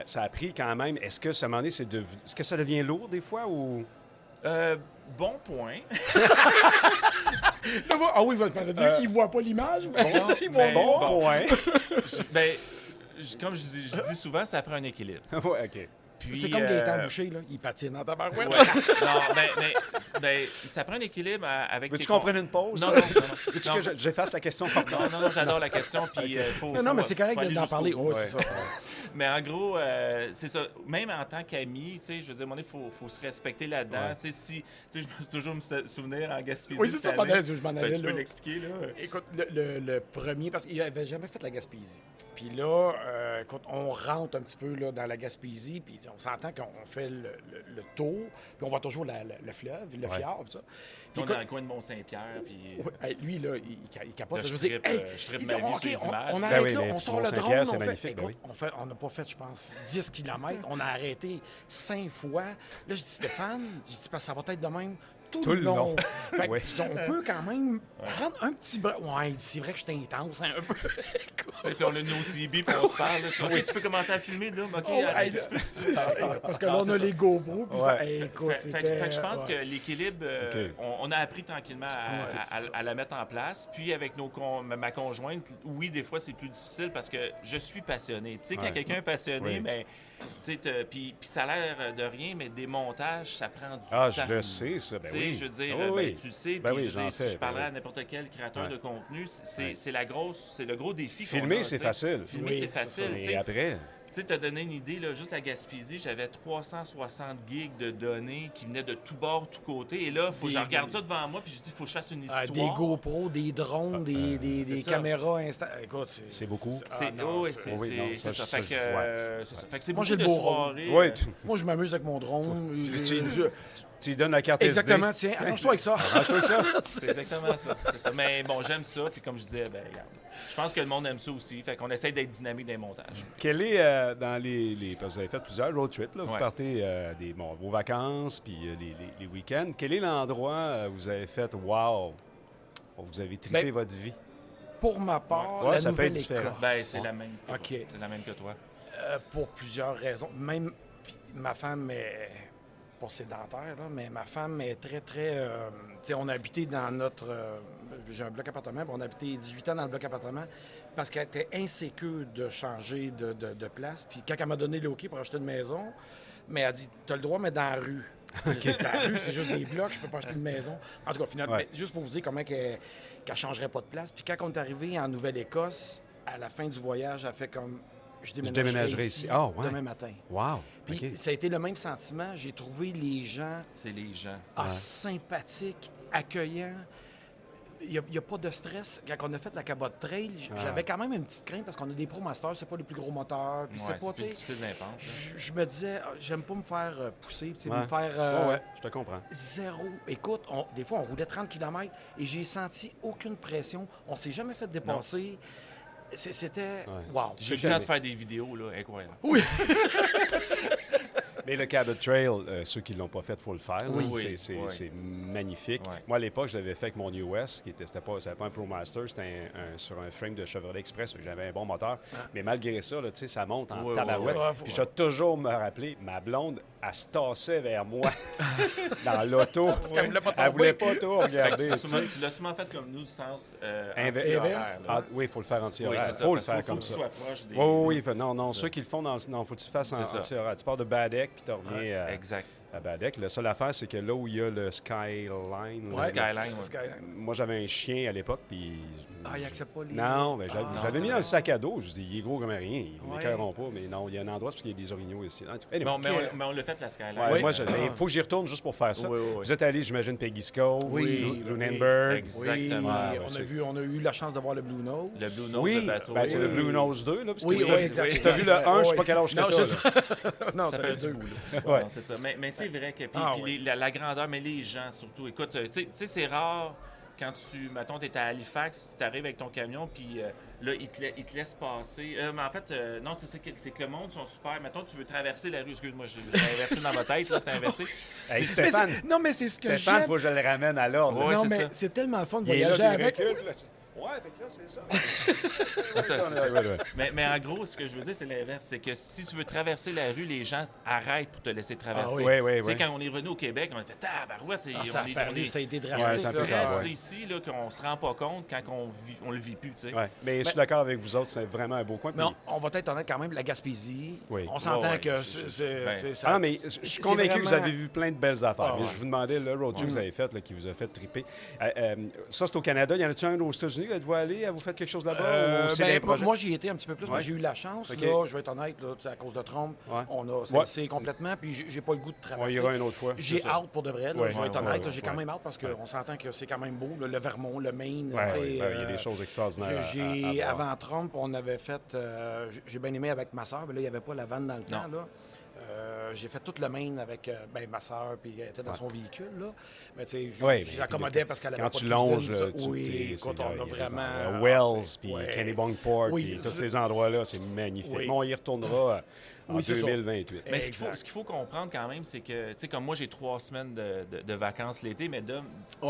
Ça a pris quand même. Est-ce que ça m'en est, est-ce que ça devient lourd des fois ou... Bon point. Ah oui, il va dire, il ne voit pas l'image. Bon point. Comme je dis souvent, ça prend un équilibre. Oui, OK. Puis, c'est comme Gaëtan Boucher, là. Il patine dans ta barouette. Non, ça prend un équilibre avec... Veux-tu qu'on prenne une pause? Non. Veux-tu que j'efface la question? Non, j'adore la question. Puis, non, mais c'est correct d'en parler. Oui, c'est ça. Mais en gros, c'est ça. Même en tant qu'ami, tu sais, je veux dire, il faut se respecter là-dedans. Tu sais, je peux toujours me souvenir en Gaspésie. Oui, c'est ça, je m'en allais. Tu peux l'expliquer, là? Écoute, le premier, parce qu'il n'avait jamais fait la Gaspésie. Puis là, écoute, on rentre un petit peu là, dans la Gaspésie, puis on s'entend qu'on fait le tour, puis on voit toujours le fleuve, le fjord, tout ça. Puis on est dans le coin de Mont-Saint-Pierre, puis... Ouais, lui, là, il capote. Là, je dire, je trippe ma vie sur les images. On arrête là, on sort le drone, on n'a pas fait, je pense, 10 km. On a arrêté 5 fois. Là, je dis, Stéphane, parce que ça va être de même tout le long. Fait que, Ouais. je dis, on peut quand même prendre un petit break. Ouais, c'est vrai que je suis intense un peu. Puis on a nos CB, puis on se parle. Là. OK, tu peux commencer à filmer, là. OK, Oh, arrête. hey, c'est ça. Parce que là, on a les GoPros, puis ça, hey, écoute, Fait que je pense ouais. que l'équilibre, on a appris tranquillement à la mettre en place. Puis avec ma conjointe, oui, des fois, c'est plus difficile parce que je suis passionné. Tu sais, quand quelqu'un est passionné, mais tu sais, puis ça a l'air de rien, mais des montages, ça prend du temps. Ah, je le sais, ça. Ben Tu sais, oui. je veux dire, Ah oui. tu le sais, Ben puis oui, je veux j'en dire, sais, si je ben parlerais oui. à n'importe quel créateur Ouais. de contenu, c'est le gros défi qu'on Filmer, a, c'est tu sais. facile. Filmer, Oui, c'est facile. tu Mais sais. après... Tu sais, t'as donné une idée, là, juste à Gaspésie, j'avais 360 gigs de données qui venaient de tous bords, tous côtés. Et là, faut que je regarde ça devant moi, puis je dis, il faut que je fasse une histoire. Des GoPros, des drones, des ça. caméras instant. Écoute, C'est beaucoup. Oui, c'est oui, non, ça. ça, Fait que ouais. c'est ça. Fait que c'est Moi, beaucoup j'ai de le beau rôle. soirées. Oui, moi, je m'amuse avec mon drone. tu lui donnes la carte Exactement, SD. tiens, arrange-toi avec ça. Arrange-toi avec ça. C'est exactement ça. C'est ça. Mais bon, j'aime ça. Puis comme je disais, ben regarde, je pense que le monde aime ça aussi. Fait qu'on essaie d'être dynamique dans les montages. Quel est, dans les parce que vous avez fait plusieurs road trips, là, vous Ouais. partez vos vacances, puis les week-ends. Quel est l'endroit où vous avez fait « wow », où vous avez trippé Ben, votre vie? Pour ma part, Ouais, la ça peut être Nouvelle-Écosse. différent. Ben, c'est la même que OK. toi. C'est la même que toi. Pour plusieurs raisons. Même puis ma femme est pas sédentaire, là, mais ma femme est très, très... tu sais, on a habité dans notre... j'ai un bloc appartement, puis on a habité 18 ans dans le bloc appartement parce qu'elle était insécure de changer de place. Puis quand elle m'a donné le OK pour acheter une maison, mais elle dit, t'as le droit, mais dans la rue. Dans la rue, c'est juste des blocs, je peux pas acheter une maison. En tout cas, finalement, Ouais. juste pour vous dire comment qu'elle changerait pas de place. Puis quand on est arrivé en Nouvelle-Écosse, à la fin du voyage, elle fait comme... Je déménagerai ici. Ah, ouais. Demain matin. Wow! Puis OK. ça a été le même sentiment. J'ai trouvé les gens C'est les gens. sympathiques, accueillants. Il n'y a pas de stress. Quand on a fait la Cabot Trail, j'avais quand même une petite crainte parce qu'on a des ProMasters, c'est pas les plus gros moteurs. Puis Ouais, c'est pas, plus tu sais, difficile d'implanter. je me disais, j'aime pas me faire pousser, tu sais, Ouais. me faire Ouais, je te comprends. zéro. Écoute, des fois, on roulait 30 km et j'ai senti aucune pression. On s'est jamais fait dépasser. C'était... Wow. J'ai le temps de faire des vidéos, là, incroyable. Oui. Mais le Cabot Trail, ceux qui ne l'ont pas fait, il faut le faire. là. Oui. C'est magnifique. Ouais. Moi, à l'époque, je l'avais fait avec mon US, qui c'était pas un ProMaster, c'était sur un frame de Chevrolet Express. J'avais un bon moteur. Mais malgré ça, là, tu sais, ça monte en Ouais, tabarouette. ouais. Puis je vais toujours me rappeler, ma blonde, elle se tassait vers moi dans l'auto. Parce qu'elle voulait pas Elle tomber. voulait pas tout regarder. tu sais. Tu l'as sûrement fait comme nous, du sens Inverse. anti-horaire, là. Oui, il faut le faire Oui, anti-horaire. c'est ça. Faut le parce faire faut comme que tu ça. sois proche des... Oui. Non, ceux qui le font non, faut que tu le fasses en C'est ça. anti-horaire. Tu pars de Baddeck, puis tu reviens Exact. à Baddeck. La seule affaire, c'est que là où il y a le Skyline... Le Skyline, ouais. Skyline. Moi, j'avais un chien à l'époque, puis... Ah, il accepte pas les... Non, mais j'avais non, j'avais c'est mis dans le sac à dos. Je dis, il est gros comme rien. Ils ne Ouais. m'écœureront pas, mais non, il y a un endroit parce qu'il y a des orignaux ici. Anyway. Bon, mais on l'a fait, la Skyline. Ouais, moi, il faut que j'y retourne juste pour faire ça. Oui. Vous êtes allé, j'imagine, Peggy's Cove, Oui. Lunenburg. Exactement. Oui, Ouais, on a eu la chance de voir le Blue Nose. Le Blue Nose, Oui, le bateau. ben, c'est le Blue Nose 2. Là, parce que Oui, si oui, t'as- exact. Si tu as vu le 1, je ne sais pas quel âge que Non, t'as, c'est là. ça. Non, Ça ça fait fait du deux. bout, là. Ouais. Non, c'est ça. Mais c'est vrai que Ah, puis ouais. la grandeur, mais les gens surtout. Écoute, tu sais, c'est rare quand mettons, tu es à Halifax, tu arrives avec ton camion, puis là, ils te laissent passer. Mais en fait, non, c'est ça, c'est que le monde sont super. Mettons, tu veux traverser la rue. Excuse-moi, j'ai inversé dans ma tête, là, c'est inversé. Hey, Mais Stéphane, non, mais c'est ce que Stéphane, il j'aime. faut que je le ramène à l'ordre. Ouais, non, c'est mais ça. c'est tellement le fun de Il est là, voyager puis il avec. recule, là. Ouais, fait que là, c'est ça. C'est ça, c'est ça. Ouais. Mais en gros, ce que je veux dire, c'est l'inverse. C'est que si tu veux traverser la rue, les gens arrêtent pour te laisser traverser. Ah oui. Tu sais, quand on est revenu au Québec, on a fait tabarouette. Ah, ça a paru, ça a été drastique. Ouais, C'est ça a vrai, pris, ouais. c'est ici là, qu'on se rend pas compte quand on le vit plus. Tu sais. Ouais. Mais je suis d'accord avec vous autres, c'est vraiment un beau coin. Mais on va être honnête quand même, la Gaspésie, Oui. on s'entend Ouais, que ben, c'est ça. Ah non, mais je suis C'est convaincu que vous vraiment- avez vu plein de belles affaires. Ah, Mais ouais. je vous demandais, le road trip que vous avez fait, là, qui vous a fait triper. Ça, c'est au Canada. Y en a-tu un aux États-Unis? Êtes-vous allé? Avez-vous fait quelque chose là-bas? Ou c'est des projets? moi, j'y ai été un petit peu plus, Ouais. mais j'ai eu la chance. OK. Là, je vais être honnête, là, tu sais, à cause de Trump, Ouais. on a Ouais. cessé complètement, puis j'ai pas le goût de On traverser. ira une autre fois. J'ai c'est ça. hâte pour de vrai, là, Ouais, je vais être ouais, honnête, ouais, j'ai quand ouais. même hâte parce qu'on s'entend que c'est quand même beau, là, le Vermont, le Maine. Ouais, tu sais, ouais, il y a des choses extraordinaires. J'ai, à voir. avant Trump, on avait fait, j'ai bien aimé avec ma soeur, mais là, il n'y avait pas la vanne dans le temps, là. J'ai fait toute le Maine avec ma soeur, puis elle était dans son véhicule, là. Mais tu sais, Ouais, j'accommodais parce qu'elle avait Quand pas tu de longes, cuisine, là, tout ça. Oui, écoute, on a il y des vraiment... endroits. Wells, puis ouais. Kennebunkport, Oui, puis tous c'est- ces endroits-là, c'est magnifique. Oui. Mais on y retournera en Oui, c'est ça. 2028. Mais Exact. ce qu'il faut comprendre quand même, c'est que, tu sais, comme moi, j'ai 3 semaines de vacances l'été, mais Dom,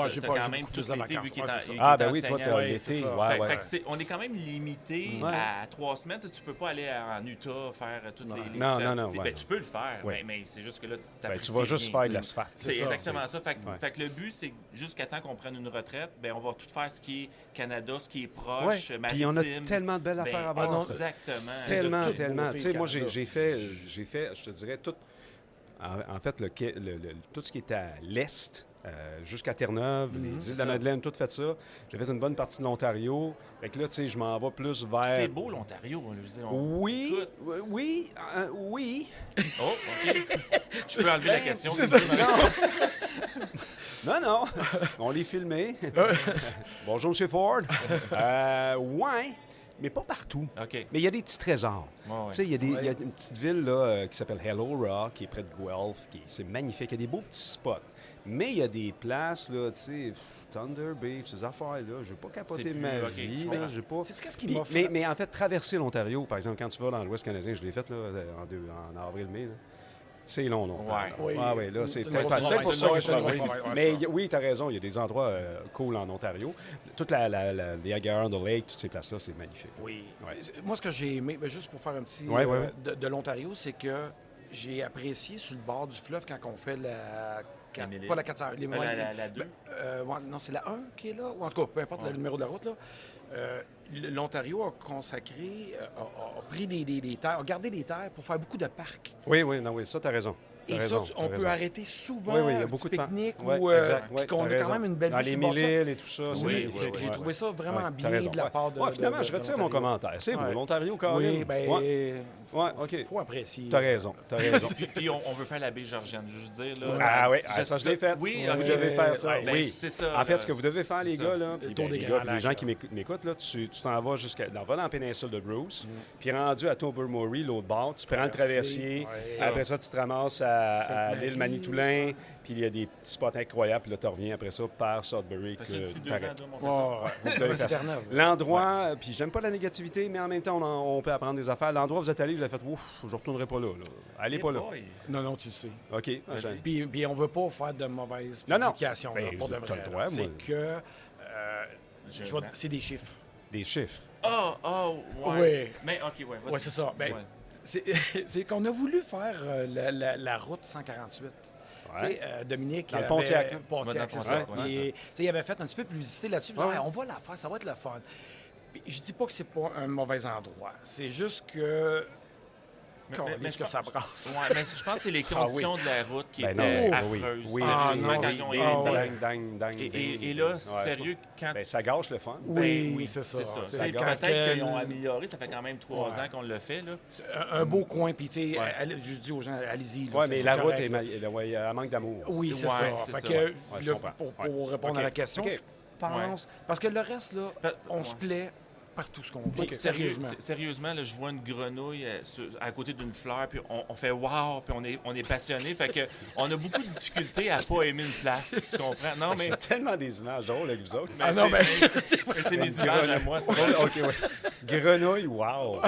j'ai t'as pas- quand j'ai même beaucoup tout plus de l'été vacances. vu qu'il est Ouais, en- c'est ça. il est Ah, ben oui, toi, enseignant. t'as Ouais, l'été. c'est ça. Ouais, Fait ouais. que on est quand même limité Ouais. à 3 semaines. Tu sais, tu peux pas aller en Utah faire toutes les Non, différentes- non, non, Ben, ouais. tu peux le faire, Ouais. mais c'est juste que là, Ben, t'apprécies tu vas juste rien, faire tu de sais. l'asphalte. C'est ça. exactement ça. Fait, Ouais. fait que le but, c'est jusqu'à temps qu'on prenne une retraite, ben, on va tout faire ce qui est Canada, ce qui est proche, Ouais. maritime. Puis on a tellement de belles Ben, affaires à voir. exactement. Tellement, de toute tellement. beauté, Tu sais, moi, Canada. j'ai fait, je te dirais, tout. En fait, tout ce qui était à l'est, jusqu'à Terre-Neuve, les îles de c'est la ça. Madeleine, tout fait ça. J'ai fait une bonne partie de l'Ontario. Fait que là, tu sais, je m'en vais plus vers. C'est beau, l'Ontario. Je veux dire, Oui, Écoute. oui, oui. Oh, OK. Je peux enlever la question. c'est s'il vous ça. plaît. Non. On les filmé. Bonjour, M. Ford. Ouais, mais pas partout. OK. Mais il y a des petits trésors. Ouais, ouais. Tu sais, il y a une petite ville là, qui s'appelle Hello Rock, qui est près de Guelph, c'est magnifique. Il y a des beaux petits spots. Mais il y a des places, là, tu sais, Thunder Bay, ces affaires-là, je ne veux pas capoter C'est plus- ma OK, vie. je Là, comprends. j'ai pas... Sais-tu qu'est-ce qui Puis- m'a fait? mais en fait, traverser l'Ontario, par exemple, quand tu vas dans l'Ouest canadien, je l'ai fait là, en avril-mai, là. C'est long, non? Ouais. Oui. Ah oui, là, c'est C'est une peut-être grosse peut-être pour ça que je province, suis c'est une grosse là. province, Mais ça. oui, tu as raison, il y a des endroits cool en Ontario. Toute les Niagara on the Lake, toutes ces places-là, c'est magnifique. Oui. Ouais. Moi, ce que j'ai aimé, ben, juste pour faire un petit Ouais, ouais. de l'Ontario, c'est que j'ai apprécié sur le bord du fleuve quand on fait pas la 400, les La 2. ouais, non, c'est la 1 qui est là, ou en tout cas, peu importe le numéro de la route, là. L'Ontario a consacré, a pris des terres, a gardé des terres pour faire beaucoup de parcs. Oui, non, oui, ça, tu as raison. T'as Et raison, ça, t'as on peut raison. arrêter souvent Oui, il y a un beaucoup petit de pique-nique Ouais, ou exact, puis ouais, qu'on t'as a quand raison. même une belle Dans vue les sur le bord de ça. mille îles et tout ça. c'est Oui, magnifique. j'ai Ouais. trouvé ça vraiment Ouais, t'as bien raison. de la part de. Ouais, finalement, de- je de retire mon l'Ontario. commentaire. C'est beau, Ouais. l'Ontario, quand Oui, même. ben, Ouais, OK. faut apprécier. T'as raison, t'as raison. Puis on veut faire la baie Georgienne, je veux dire. Là, Ah oui, Je- ça, je l'ai fait. Oui, Vous ok. devez faire ça. Ouais, Ben, Oui. c'est ça. En fait, là, ce que vous devez faire, les c'est gars, ça. là, Le puis tour ben, des les Grands gars, puis les Lacs, gens là. qui m'écoutent, là, tu t'en vas vers la péninsule de Bruce, puis rendu à Tobermory, l'autre bord, tu prends le traversier, Ouais. après ça, tu te ramasses à Sainte-Marie. l'île Manitoulin, puis il y a des petits spots incroyables, puis là, tu reviens après ça par Sudbury. Fait que que d'ici 2 t'arrêtes. ans, Dom, on fait ça. Vous devez Ouais, c'est faire ça. Terre-Neuve. L'endroit, puis j'aime pas la négativité, mais en même temps, on peut apprendre des affaires. L'endroit où vous êtes allé, vous avez fait, ouf, je retournerai pas là. Allez Eh pas là. boy. Non, tu le sais. OK. Vas-y. Puis on veut pas faire de mauvaises Non, non. publications, là, Ben, pour de t'as vrai. le droit, là. C'est moi. que Je je vais- vais- c'est des chiffres. Des chiffres. Oh, ouais. Oui. Mais, OK, ouais, vas-y. Oui, c'est ça. Ben, Ouais. c'est qu'on a voulu faire la route 148. Tu sais, Dominique. Dans le avait- Pontiac, là. Pontiac, Ouais, dans c'est le ça. Pontiac, ouais, Puis, tu sais, il avait fait un petit peu de publicité là-dessus. Puis, Ouais. on va la faire, ça va être le fun. Puis, je dis pas que c'est pas un mauvais endroit. C'est juste que. Mais Qu'est-ce que ça brasse? Ouais, mais je pense que c'est les conditions de la route qui Ben non, étaient oui, affreuses. oui, Ah, Sérieusement, non, quand oui, ils ont oui, été- oui. Et là, sérieux, quand... Ben, ça gâche le fun. Oui, c'est ça. C'est ça. C'est C'est quand Peut-être que- qu'ils ont amélioré, ça fait quand même 3 Ouais. ans qu'on le fait. Là. Un beau coin, puis tu sais, Ouais. je dis aux gens, allez-y. là, Oui, c'est- mais c'est la route, correct, est là. elle manque d'amour. Oui, c'est Ouais, ça. c'est Fait ça, que, ouais. Ouais, je là, comprends. pour Ouais. répondre à OK. la question, OK. je pense... Parce que le reste, là, on se plaît partout ce qu'on veut. Puis, Sérieusement. Sérieusement, là, je vois une grenouille à côté d'une fleur, puis on fait wow, puis on est passionné. Fait que on a beaucoup de difficultés à pas aimer une place. Tu comprends? Non, mais. J'ai tellement des images drôles avec vous autres. Ah non, mais c'est mes images à moi. c'est Drôle, OK, ouais. Grenouille, wow! Non,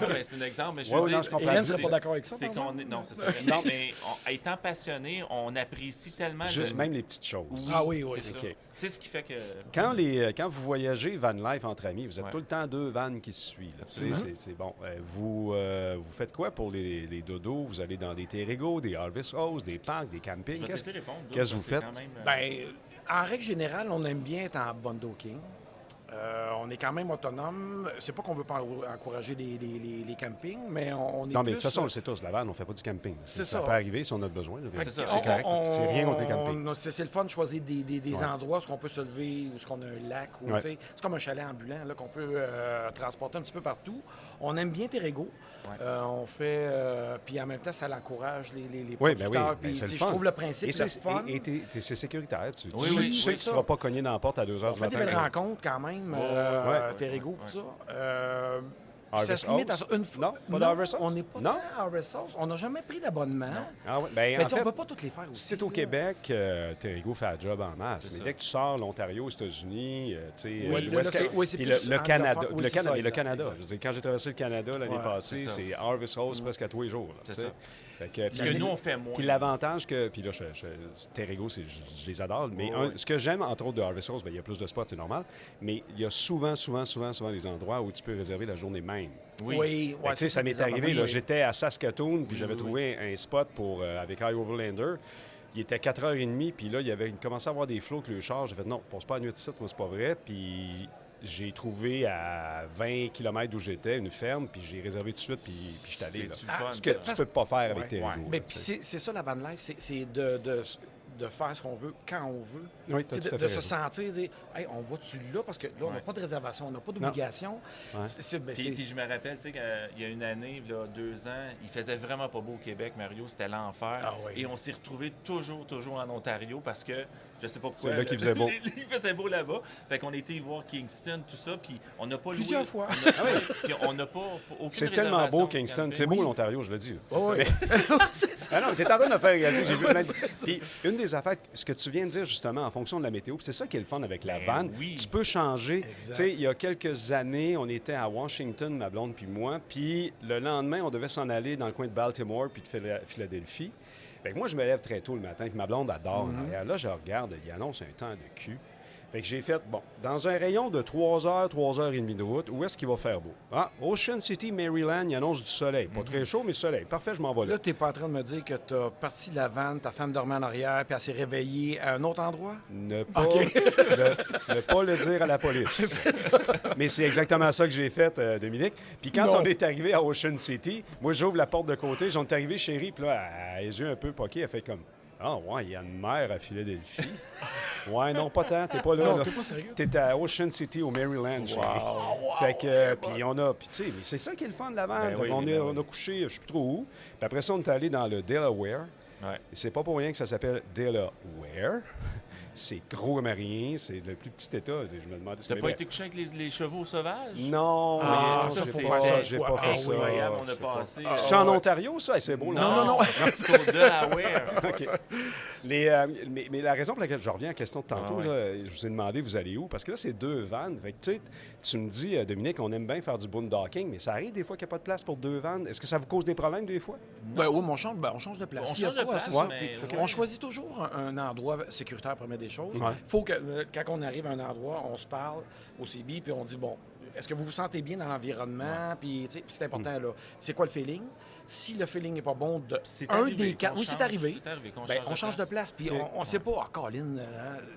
mais c'est un exemple. Mais je Ouais, veux non, dire, je comprends. Hélène serait pas d'accord avec ça, c'est par qu'on est, non, c'est ça. Non. Mais étant passionné, on apprécie tellement. Juste même les petites choses. Ah oui, oui. c'est OK. ça. C'est ce qui fait que. Quand vous voyagez van life entre amis, vous êtes Ouais. tout le temps deux vannes qui se suivent. là. Tu sais, c'est bon. Vous faites quoi pour les dodos? Vous allez dans des Terrigo, des Harvest House, des parcs, des Je campings? vais te laisser répondre. qu'est-ce que vous C'est faites? quand même, Ben, en règle générale, on aime bien être en bundle-king. On est quand même autonome. C'est pas qu'on veut pas encourager les campings, mais on est Non, mais de plus... toute façon, on le sait tous, la vanne, on fait pas du camping. C'est Ça ça. peut arriver si on a besoin. là. C'est ça. C'est correct. C'est rien contre les campings. C'est le fun de choisir des Ouais. endroits où on peut se lever, où on a un lac. Ou, Ouais. tu sais, c'est comme un chalet ambulant là, qu'on peut transporter un petit peu partout. On aime bien Terrigo. Ouais. On fait... puis en même temps, ça l'encourage les Oui, ben producteurs. oui, Puis, ben c'est tu le sais, je fun. trouve le principe Et le fun. c'est sécuritaire. Tu Oui, tu oui, sais oui, que tu ça. ne vas pas cogner dans la porte à 2 On heures du fait des matin. belles rencontres quand même, Ouais. Terrigo, Ouais. tout ça. Ça se limite à ça. Une fois. Non, pas d'Harvest Sauce? On n'est pas Non? dans Harvest Sauce. On n'a jamais pris d'abonnement. Ah ouais, ben, Mais en tu sais, on fait, ne peut pas toutes les faire aussi. si t'es au là. Québec, Terrigo fait la job en masse. C'est Mais ça. dès que tu sors l'Ontario, aux États-Unis, tu sais, Oui, l'Ouest- là, c'est- oui, c'est puis plus le Canada. anglophone. Oui, le c'est Canada, ça, mais le exact, Canada. exact. Je veux dire, quand j'ai traversé le Canada l'année Ouais, passée, c'est ça. c'est Harvest House presque à tous les jours. là, C'est tu sais. ça. Fait que, Parce que nous, on fait moins. Puis l'avantage que. Puis là, Terrigo, je les adore. Mais ce que j'aime, entre autres, de Harvest House, ben, il y a plus de spots, c'est normal. Mais il y a souvent des endroits où tu peux réserver la journée même. Oui, Fait que, tu sais, ça m'est arrivé, là, oui. j'étais à Saskatoon, puis j'avais trouvé un spot pour, avec High Overlander. Il était 4h30, puis là, il commençait à avoir des flots avec le char. J'ai fait, non, passe pas la nuit de site, moi, c'est pas vrai. Puis j'ai trouvé à 20 km d'où j'étais une ferme, puis j'ai réservé tout de suite, puis je suis allé. Là. C'est-tu le fun, Ce que ça? tu peux pas faire avec Ouais. tes réseaux. Mais là, puis tu sais. c'est ça la van life, c'est de faire ce qu'on veut quand on veut. Oui, Tu sais, t'as tout à de fait se raison. sentir, dire, hey, on va-tu là? Parce que là, on n'a Ouais. pas de réservation, on n'a pas d'obligation. Ouais. Puis je me rappelle, tu sais, qu'il y a une année, il y a 2 ans, il faisait vraiment pas beau au Québec, Mario, c'était l'enfer. Ah oui. Et on s'est retrouvés toujours en Ontario parce que, je sais pas pourquoi. C'est là qu'il faisait beau. Il faisait beau là-bas. Fait qu'on était voir Kingston, tout ça, puis on n'a pas loué. Plusieurs fois. Puis on n'a pas aucune C'est tellement réservation. beau, Kingston. C'est beau, l'Ontario, je le dis. Oui, c'est ça. Ah non, t'es en train de me faire réaliser que j'ai vu plein de... Puis une des affaires, ce que tu viens de dire justement, en fonction de la météo, puis c'est ça qui est le fun avec la Ben van, oui. tu peux changer. Exact. Tu sais, il y a quelques années, on était à Washington, ma blonde puis moi, puis le lendemain, on devait s'en aller dans le coin de Baltimore puis de Philadelphie. Fait que moi, je me lève très tôt le matin, puis ma blonde adore en arrière. Là, je regarde, il annonce un temps de cul. Fait que j'ai fait, bon, dans un rayon de 3 heures, 3 heures et demie de route, où est-ce qu'il va faire beau? Ah, Ocean City, Maryland, il annonce du soleil. Pas très chaud, mais soleil. Parfait, je m'en vais là. Là, tu n'es pas en train de me dire que tu as parti de la vanne, ta femme dormait en arrière, puis elle s'est réveillée à un autre endroit? Ne pas, OK. ne pas le dire à la police. Mais c'est exactement ça que j'ai fait, Dominique. Puis quand Non. on est arrivé à Ocean City, moi, j'ouvre la porte de côté, j'en est arrivé chérie, puis là, elle a les yeux un peu poqués, elle fait comme « Ah, ouais, il y a une mer à Philadelphie. » Ouais, non, pas tant, t'es pas là. Non, là. t'es pas sérieux? T'es à Ocean City, au Maryland, chérie. Fait que, puis on a, puis tu sais, mais c'est ça qui est le fun de la vanne. Ben oui, on, ben oui. on a couché, je sais plus trop où. Puis après ça, on est allé dans le Delaware. Ouais. Et c'est pas pour rien que ça s'appelle Delaware. C'est gros comme rien, c'est le plus petit État. Je me demandais ce T'as que pas été couché avec les chevaux sauvages? Non, Ah, mais ça, j'ai faut pas faire ça, ça j'ai une pas fois. fait Ah, ça. Incroyable, on a C'est pas- passé. C'est en Ontario, ça? C'est beau, là. Non. C'est au Delaware. OK. Mais la raison pour laquelle je reviens à la question de tantôt, Ah ouais. là, je vous ai demandé, vous allez où? Parce que là, c'est 2 vannes. Fait que, tu sais, tu me dis, Dominique, on aime bien faire du boondocking, mais ça arrive des fois qu'il n'y a pas de place pour 2 vannes. Est-ce que ça vous cause des problèmes des fois? Ben oui, mais on change de place. On S'il y a change de quoi, place, c'est ça. mais Puis ouais. on choisit toujours un endroit sécuritaire, première des choses. Il Ouais. faut que, quand on arrive à un endroit, on se parle au CB, puis on dit, bon, est-ce que vous vous sentez bien dans l'environnement? Puis, tu sais, puis c'est important, là. C'est quoi le feeling? Si le feeling n'est pas bon de C'est un arrivé des quatre... qu'on Oui, c'est change. arrivé. C'est arrivé qu'on Ben, change on de change de place. place, puis on ne sait pas, ah, Colin,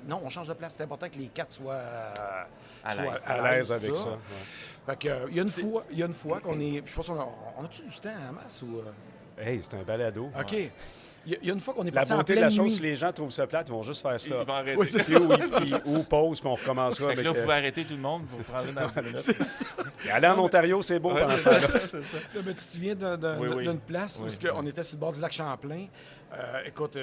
non, on change de place. C'est important que les 4 soient À soient l'aise. À l'aise avec ça. ouais. Fait que, il y a une fois qu'on est... Je sais pas si on a-tu du temps en masse ou... Hey, c'est un balado. OK. Il y a une fois qu'on est La parti en beauté de la pleine chose, nuit. si les gens trouvent ça plate, ils vont juste faire Il ça. va arrêter. Oui, c'est Puis ou pause, puis on recommencera Fait que avec... là, vous pouvez arrêter tout le monde, vous prendrez dans 10 minutes. C'est ça. Aller en Ontario, c'est beau pendant ce temps-là. C'est ça. Là, mais tu te souviens Oui, oui. d'une place où Oui. on était sur le bord du lac Champlain. Écoute,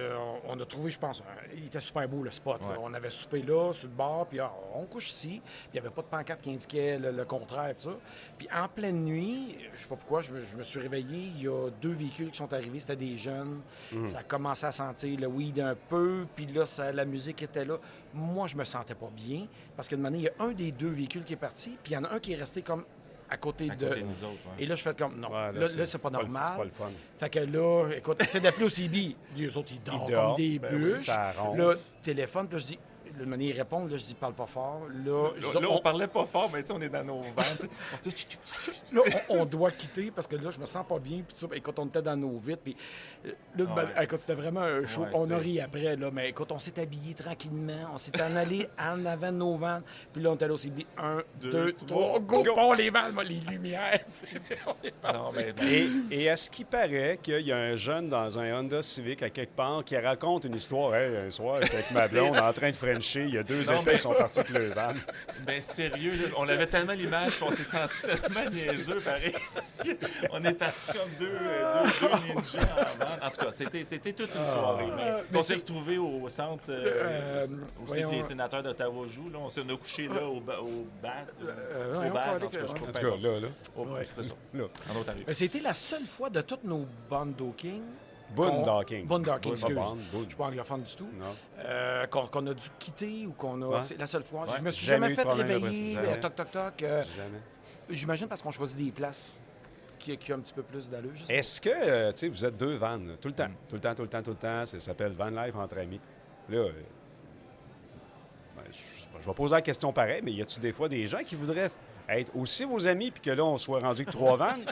on a trouvé, je pense, il était super beau le spot. là. Ouais. On avait soupé là, sur le bord, puis on couche ici. Puis il n'y avait pas de pancarte qui indiquait le contraire, tout ça. Puis en pleine nuit, je sais pas pourquoi, je me suis réveillé. Il y a 2 véhicules qui sont arrivés, c'était des jeunes. Ça a commencé à sentir le weed un peu, puis là, la musique était là. Moi, je me sentais pas bien, parce qu'à un moment donné, il y a un des 2 véhicules qui est parti, puis il y en a un qui est resté comme à côté À de... côté de nous autres, ouais. Et là, je fais comme, non, Ouais, là, c'est pas le- normal. C'est pas le fun. Fait que là, écoute, essaie d'appeler au CB. Les autres, ils dorment comme des Ben oui, bûches. ça ronfle. Là, téléphone, puis là, je dis, le manier il répond, là, je dis, parle pas fort. Là, je dis, Là, on parlait pas fort, mais tu sais, on est dans nos ventes. là, on doit quitter parce que là, je me sens pas bien. Puis ça, écoute, on était dans nos vitres. Puis là, ben, écoute, c'était vraiment un show. Ouais, on a c'est- ri après, là. Mais écoute, on s'est habillés tranquillement. On s'est en allé en avant de nos vannes. Puis là, on est allé au CB. 1, 2, 3, go! On les vannes, moi, les lumières. On est Non, parti. Et à ce qui paraît qu'il y a un jeune dans un Honda Civic à quelque part qui raconte une histoire. Hey, un soir, j'étais avec ma blonde en train de frencher. punché. Il y a 2 Non, épées mais- qui sont partis avec le van. Ben sérieux, là, on avait tellement l'image qu'on s'est senti tellement niaiseux, pareil, parce qu'on est partis comme deux ninjas en vente. En tout cas, c'était toute une soirée. Mais on s'est retrouvés au centre où c'est que les sénateurs d'Ottawa jouent. Là. On a couché là au basses. Au basses, en tout cas, je sais pas. En tout cas, là. C'est ça. Là. En Ontario. Mais c'était la seule fois de toutes nos boondocking. Boondocking. Boondocking, excuse. Boond. Je ne suis pas anglophone du tout. Non. Qu'on a dû quitter ou qu'on a. Ouais. C'est la seule fois. Ouais. Je me suis Jamais jamais eu de fait problème de réveiller. pression. Jamais. Toc, toc, toc. Jamais. J'imagine parce qu'on choisit des places qui a un petit peu plus d'allure. je sais pas. Est-ce que, tu sais, vous êtes 2 vannes tout le temps? Tout le temps. Ça s'appelle Van Life entre amis. Là, ben, je vais poser la question pareil, mais y a-tu des fois des gens qui voudraient être aussi vos amis puis que là, on soit rendu que 3 vannes?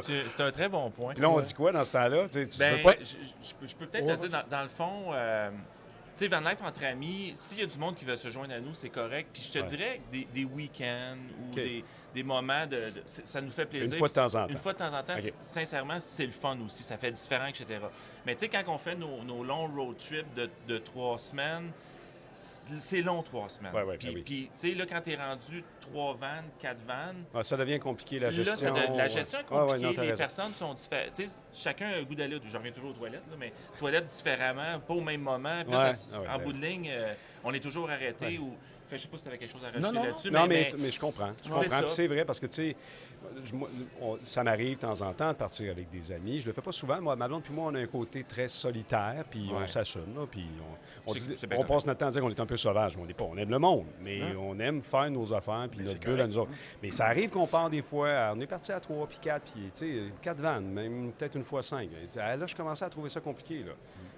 C'est un très bon point. Puis là, on dit quoi dans ce temps-là? Tu sais, tu Ben, veux pas... je peux peut-être te dire, dans le fond, tu sais, Van Life entre amis, s'il y a du monde qui veut se joindre à nous, c'est correct. Puis je te dirais que des week-ends ou OK. des moments ça nous fait plaisir. Une fois de temps en temps. Une fois de temps en temps, OK. sincèrement, c'est le fun aussi. Ça fait différent, etc. Mais tu sais, quand on fait nos longs road trips de 3 semaines, c'est long 3 semaines. Ouais, Puis, ben oui. puis, tu sais, là, quand tu es rendu 3 vannes, 4 vannes, Ah, ça devient compliqué, la là, gestion. la gestion est Ouais, ouais, compliquée. non, t'as Les raison. personnes sont différentes. Tu sais, chacun a un goût d'aller. Je reviens toujours aux toilettes, là, mais toilettes différemment, pas au même moment. Puis là, Ouais, en ben bout de ligne, on est toujours arrêté. Ou... Fait, je sais pas si tu avais quelque chose à rajouter non. là-dessus. Non, mais je comprends. Je C'est comprends. ça. Puis c'est vrai parce que, tu sais, ça m'arrive de temps en temps de partir avec des amis. Je le fais pas souvent. Moi, ma blonde puis moi, on a un côté très solitaire, puis on Ouais. s'assume. Là, puis C'est bien on passe notre temps à dire qu'on est un peu sauvage, mais on n'est pas. On aime le monde, mais on aime faire nos affaires, puis Mais notre c'est bulle à correct. nous autres. Mais ça arrive qu'on part des fois, on est parti à 3 puis 4, puis, tu sais, 4 vannes, même peut-être une fois 5. Là, je commençais à trouver ça compliqué, là.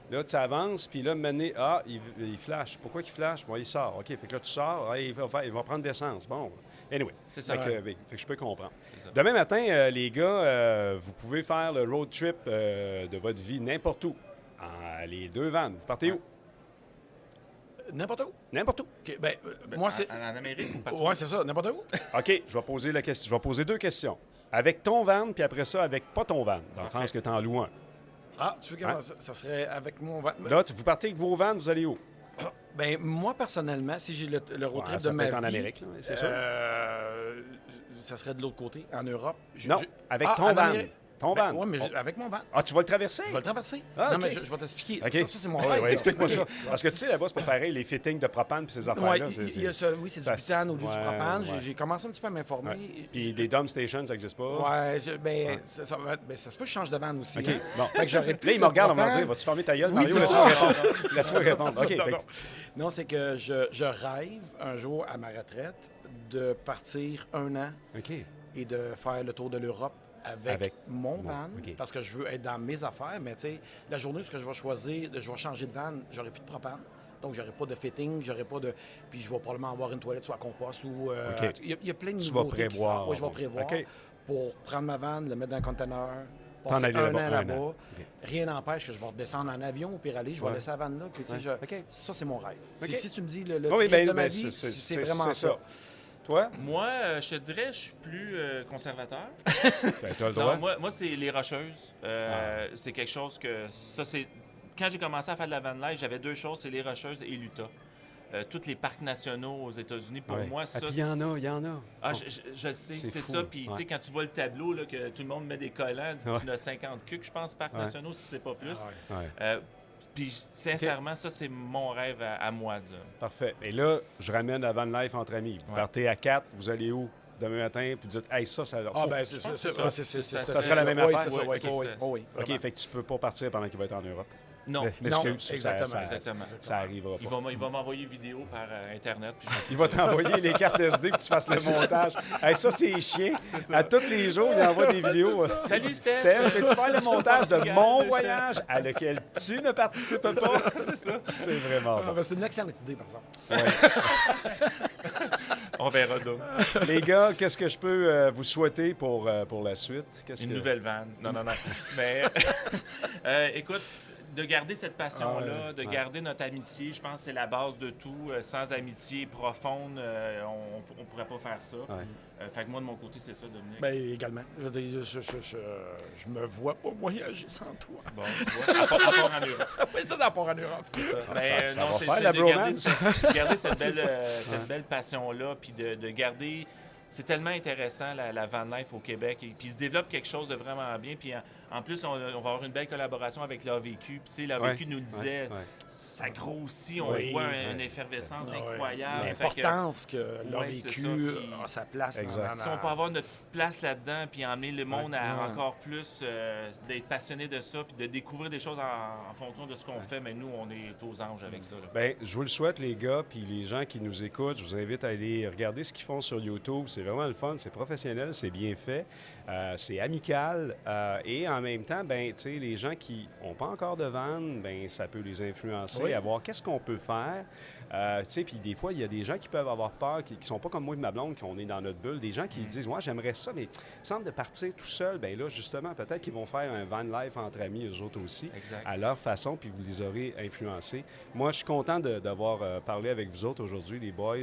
Là, tu avances, puis là, mener, il flash. Pourquoi qu'il flash? Bon, il sort. OK, fait que là, tu sors, il va prendre d'essence. Bon, anyway. C'est ça. Fait que je peux comprendre. C'est ça. Demain matin, les gars, vous pouvez faire le road trip de votre vie n'importe où. Les 2 vannes. Vous partez où? N'importe où. N'importe où. OK, moi, c'est. En Amérique ou partout? Ouais, c'est ça, n'importe où. OK, je vais poser la question. Je vais poser 2 questions. Avec ton van, puis après ça, avec pas ton van, dans le Parfait. sens que tu en loues un. Ah, tu veux comment ça serait avec moi? Là, vous partez avec vos vannes, vous allez où? Ben, moi, personnellement, si j'ai le road trip ça de peut ma être en vie, Amérique, là, c'est sûr. ça serait de l'autre côté, en Europe. Non, avec Ah, ton en van. Amérique. Ton van. Oui, mais Oh. avec mon van. Ah, tu vas le traverser? Je vais le traverser. Ah, non, OK. mais je vais t'expliquer. OK. Ça, c'est mon Ouais, rêve. ouais, explique-moi ça. OK. Parce que tu sais, là-bas, c'est pas pareil, les fittings de propane puis ces Ouais, affaires-là. il y a oui, c'est du ça- butane au lieu du ouais, propane. ouais. J'ai commencé un petit peu à m'informer. Ouais. Puis des dump stations, ça n'existe pas. Ouais, ça se peut que je change de van aussi. OK, hein. bon. Fait que j'aurais plus Là, il me de regarde, on va me propane. dire, vas-tu fermer ta gueule, Oui, Mario? c'est Laisse-moi ça. répondre. Laisse-moi répondre. OK, Non, fait non. que- Non, c'est que je rêve un jour à ma retraite de partir 1 an OK. et de faire le tour de l'Europe avec mon van, OK. parce que je veux être dans mes affaires, mais tu sais, la journée où je vais choisir, je vais changer de van, j'aurai plus de propane. Donc, j'aurai pas de fitting, j'aurai pas de... Puis, je vais probablement avoir une toilette soit à compost ou... OK. Il y a plein de Tu vas nouveautés qui prévoir. sortent. Oui, je vais prévoir OK. pour prendre ma van, le mettre dans le conteneur, T'en passer aller un là-bas, an un là-bas. an. OK. Rien n'empêche que je vais redescendre en avion au pire aller, je vais Ouais. laisser la van là. Puis, tu sais, Ouais. OK. Ça, c'est mon rêve. OK. Si tu me dis le Oui, trip ben, de ma ben, vie, c'est vraiment c'est ça. Toi? Moi, je te dirais, je suis plus conservateur. Ben, t'as le droit. Non, moi c'est les Rocheuses. C'est quelque chose que... Ça, c'est... Quand j'ai commencé à faire de la van life, j'avais 2 choses, c'est les Rocheuses et l'Utah. Tous les parcs nationaux aux États-unis, pour Ouais. moi, ça... Ah, puis il y en a, il y en a. Ah, je sais, C'est c'est fou. ça. Puis, tu sais, Ouais. quand tu vois le tableau, là, que tout le monde met des collants, Ouais. tu as 50 culs, je pense, parcs Ouais. nationaux, si c'est pas plus. Ah ouais. Ouais. Puis, sincèrement, ça, c'est mon rêve à moi. Là. Parfait. Et là, je ramène la van life entre amis. Vous Ouais. partez à 4, vous allez où demain matin, puis vous dites, hey, ça, Ah, faut- ben, Je pense que c'est ça. Ça serait la même oui, affaire? c'est ça, Oui, oui, c'est oui, ça. oui, OK, vraiment. fait que tu peux pas partir pendant qu'il va être en Europe. Non, Mais non, excuse, exactement, exactement. Ça arrivera Il pas. va m'envoyer une vidéo par Internet. Puis Il va t'envoyer les cartes SD que tu fasses le montage. Hey, ça, c'est chiant. À tous les jours, il envoie des vidéos. Salut, Steph! Steph, peux-tu faire le montage de Portugal, mon je- voyage à lequel tu ne participes pas? C'est ça. C'est vraiment Ah, bon. ben, c'est une excellente idée, par exemple. On verra donc. Les gars, qu'est-ce que je peux vous souhaiter pour la suite? Qu'est-ce Une que... nouvelle vanne. Non. Mais écoute, de garder cette passion-là, de Ouais. garder notre amitié, je pense que c'est la base de tout. Sans amitié profonde, on pourrait pas faire ça. Ouais. Fait que moi, de mon côté, c'est ça, Dominique. Ben, également. Je veux dire, je me vois pas voyager sans toi. Bon, tu vois, à part en Europe. Oui, ça, d'abord en Europe. Ben, ça non, va c'est faire la de garder bromance. garder cette belle passion-là, puis de garder... C'est tellement intéressant, la van life au Québec. Et puis, il se développe quelque chose de vraiment bien. Puis, en plus, on va avoir une belle collaboration avec l'AVQ. Puis, tu sais, l'AVQ nous le disait, ça grossit, on voit une effervescence incroyable. L'importance que c'est l'AVQ ça, puis- a sa place Exact. Si on peut avoir notre petite place là-dedans, puis emmener le monde à encore plus d'être passionné de ça, puis de découvrir des choses en fonction de ce qu'on fait, mais nous, on est aux anges avec ça. Là. Bien, je vous le souhaite, les gars, puis les gens qui nous écoutent, je vous invite à aller regarder ce qu'ils font sur YouTube. C'est vraiment le fun, c'est professionnel, c'est bien fait, c'est amical, et en même temps, ben, tu sais, les gens qui n'ont pas encore de van, ben, ça peut les influencer à voir qu'est-ce qu'on peut faire. Tu sais, puis des fois, il y a des gens qui peuvent avoir peur, qui sont pas comme moi et ma blonde, qu'on est dans notre bulle. Des gens qui se disent, moi, j'aimerais ça, mais il me semble de partir tout seul. Bien là, justement, peut-être qu'ils vont faire un van life entre amis, eux autres aussi, Exact. à leur façon, puis vous les aurez influencés. Moi, je suis content d'avoir parlé avec vous autres aujourd'hui, les boys.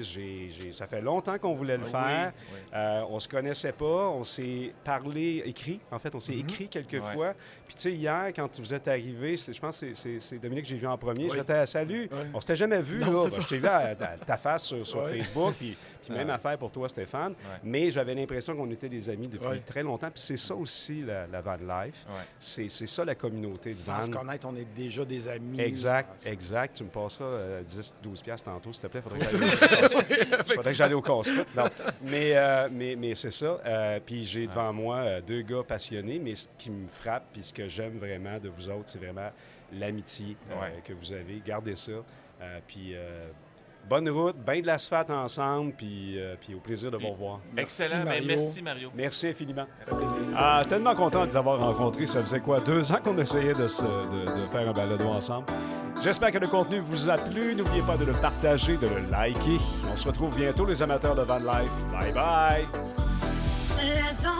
Ça fait longtemps qu'on voulait le faire. Oui. On se connaissait pas, on s'est parlé, écrit. En fait, on s'est écrit quelques fois. Puis, tu sais, hier, quand vous êtes arrivés, je pense que c'est Dominique que j'ai vu en premier. Je t'ai salut. On s'était jamais vu, Non, là. c'est ça. Je t'ai vu à ta face sur Facebook, puis même affaire pour toi, Stéphane. Mais j'avais l'impression qu'on était des amis depuis très longtemps. Puis c'est ça aussi, la van life. C'est ça, la communauté de van. Sans se connaître, on est déjà des amis. Exact. Tu me passeras 10-12 piastres tantôt, s'il te plaît. Faudrait que j'aille au casse-croûte. Non. Mais c'est ça. Puis j'ai devant moi deux gars passionnés, mais ce qui me frappe, puis ce que j'aime vraiment de vous autres, c'est vraiment l'amitié que vous avez. Gardez ça. Puis bonne route, bien de l'asphalte ensemble, puis au plaisir de vous revoir. Excellent. Merci, Mario. Merci infiniment. Tellement content de vous avoir rencontrés. Ça faisait quoi, 2 ans qu'on essayait de faire un balado ensemble. J'espère que le contenu vous a plu. N'oubliez pas de le partager, de le liker. On se retrouve bientôt, les amateurs de van life. Bye bye! La zone